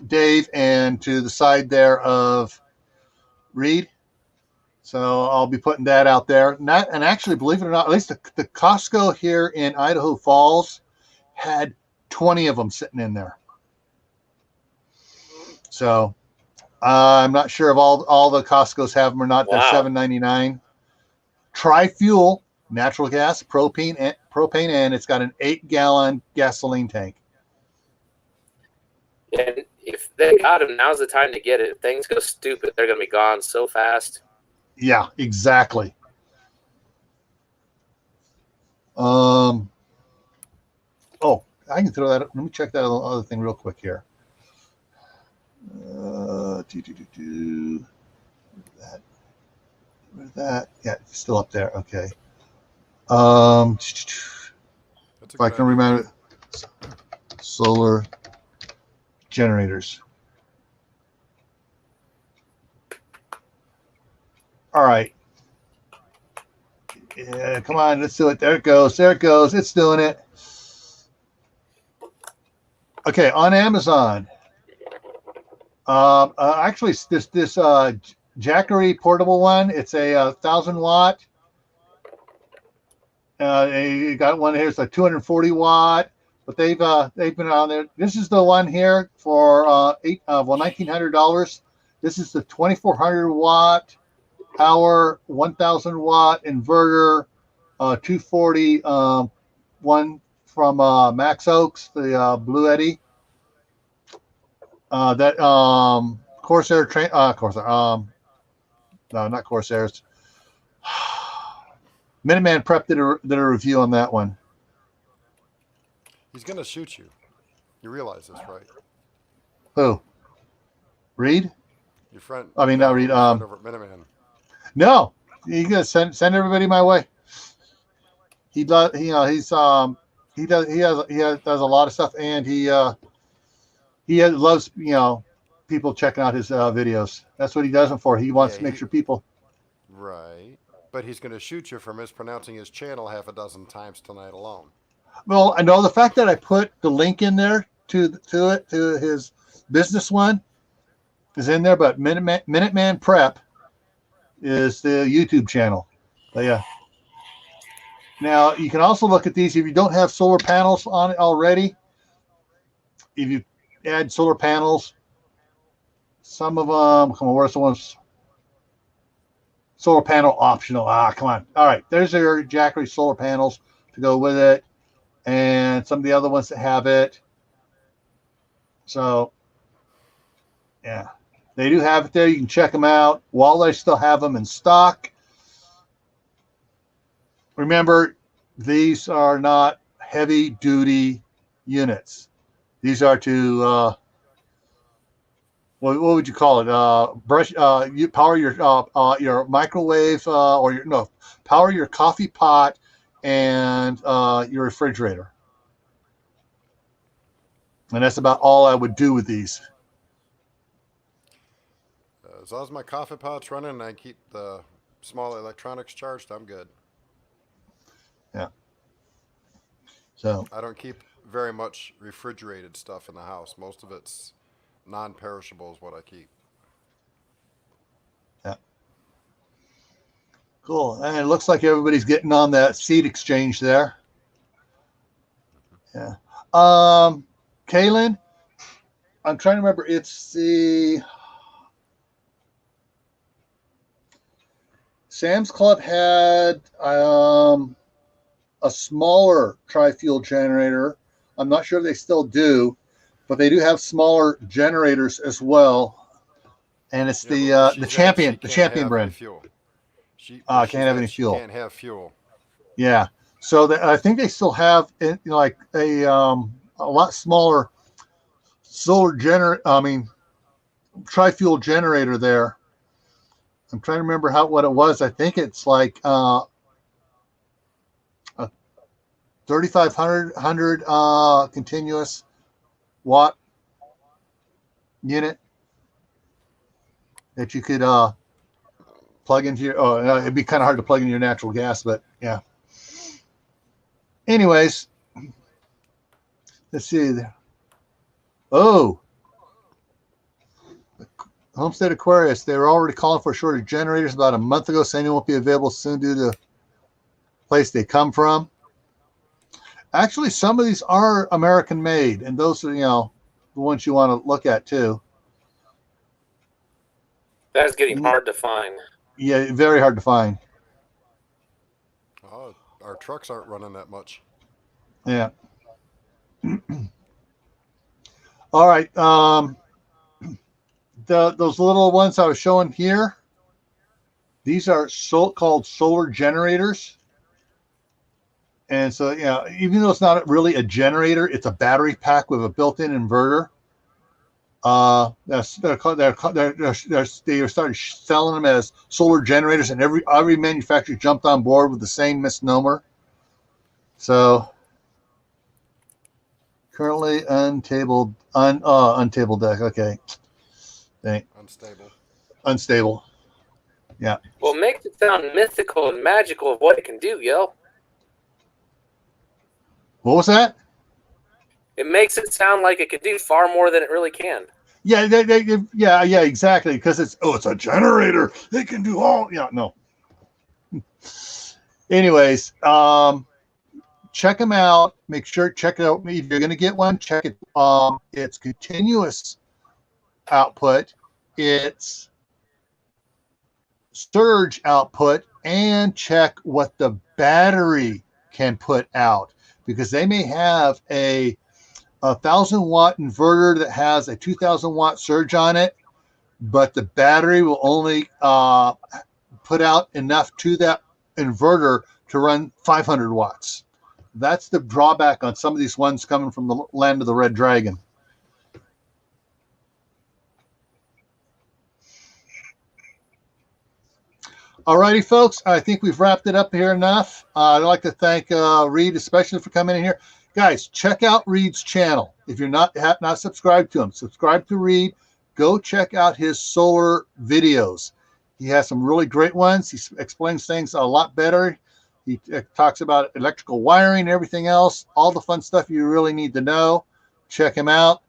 S1: Dave and to the side there of Reed. So I'll be putting that out there. And actually, believe it or not, at least the Costco here in Idaho Falls had 20 of them sitting in there. So I'm not sure if all the Costco's have them or not. Wow. They're $7.99. Tri-fuel, natural gas, propane, and it's got an 8-gallon gasoline tank.
S2: And if they got them, now's the time to get it. If things go stupid, they're going to be gone so fast.
S1: Yeah, exactly. Oh, I can throw that up. Let me check that other thing real quick here. Where's that? Yeah, it's still up there. Okay. If I can remember, solar generators. All right. Yeah, come on, let's do it. There it goes. There it goes. It's doing it. Okay, on Amazon. Actually, this Jackery portable one. It's a 1,000-watt. You got one here. It's a 240 watt. But they've been on there. This is the one here for $1,900. This is the 2,400 watt power 1,000 watt inverter, 240 one from Max Oaks, the Blue Eddy. That Corsair train Corsair no, not Corsairs. Minuteman Prep did a review on that one.
S3: He's gonna shoot you. You realize this, right?
S1: Who? Reed?
S3: Your friend.
S1: I mean, not Reed.
S3: Over at Minuteman.
S1: No, you gotta send everybody my way. He does. He does a lot of stuff, and he loves people checking out his videos. That's what he does them for. He wants to make sure people.
S3: Right, but he's going to shoot you for mispronouncing his channel half a dozen times tonight alone.
S1: Well, I know the fact that I put the link in there to his business one is in there, but Minuteman Prep is the YouTube channel. But yeah. Now you can also look at these if you don't have solar panels on it already. If you add solar panels, some of them, come on, where's the ones? Solar panel optional. Come on. All right, there's your Jackery solar panels to go with it, and some of the other ones that have it. So, yeah, they do have it there. You can check them out while they still have them in stock. Remember, these are not heavy-duty units. These are to what would you call it? You power your microwave power your coffee pot and your refrigerator. And that's about all I would do with these.
S3: As long as my coffee pot's running and I keep the small electronics charged, I'm good.
S1: Yeah. So
S3: I don't keep very much refrigerated stuff in the house. Most of it's non-perishable is what I keep.
S1: Yeah. Cool. And it looks like everybody's getting on that seed exchange there. Yeah. Kaylin, I'm trying to remember. It's the Sam's Club had a smaller tri-fuel generator. I'm not sure if they still do, but they do have smaller generators as well. And it's the champion brand.
S3: She
S1: can't have any fuel.
S3: Can't have fuel.
S1: Yeah. So I think they still have like a lot smaller tri-fuel generator there. I'm trying to remember what it was. I think it's like a 3,500 continuous watt unit that you could plug into your. It'd be kind of hard to plug into your natural gas, but yeah. Anyways, let's see. Oh, Homestead Aquarius. They were already calling for a shortage of generators about a month ago, saying it won't be available soon due to the place they come from. Actually, some of these are American made, and those are, the ones you want to look at too.
S2: That's getting hard to find.
S1: Yeah, very hard to find.
S3: Our trucks aren't running that much.
S1: Yeah. All right. Those little ones I was showing here, these are called solar generators. And so, even though it's not really a generator, it's a battery pack with a built-in inverter. They started selling them as solar generators, and every manufacturer jumped on board with the same misnomer. So currently untable deck. Okay. Unstable. Yeah.
S2: Well, it makes it sound mythical and magical of what it can do, yo.
S1: What was that?
S2: It makes it sound like it could do far more than it really can.
S1: Yeah, yeah, exactly. Because it's a generator. They can do all. Yeah, no. Anyways, check them out. Make sure check it out. If you're going to get one, check it. It's continuous output. It's surge output, and check what the battery can put out, because they may have a 1,000-watt inverter that has a 2,000-watt surge on it, but the battery will only put out enough to that inverter to run 500 watts. That's the drawback on some of these ones coming from the land of the Red Dragon. Alrighty, folks, I think we've wrapped it up here enough. I'd like to thank Reed especially for coming in here. Guys, check out Reed's channel. If you're not subscribed to him, subscribe to Reed. Go check out his solar videos. He has some really great ones. He explains things a lot better. He talks about electrical wiring and everything else, all the fun stuff you really need to know. Check him out.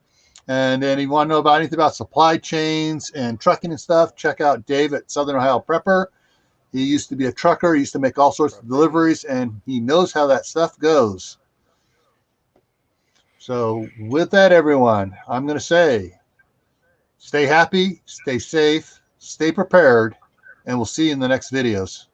S1: And then if you want to know about anything about supply chains and trucking and stuff, check out Dave at Southern Ohio Prepper. He used to be a trucker. He used to make all sorts of deliveries, and he knows how that stuff goes. So with that, everyone, I'm going to say, stay happy, stay safe, stay prepared, and we'll see you in the next videos.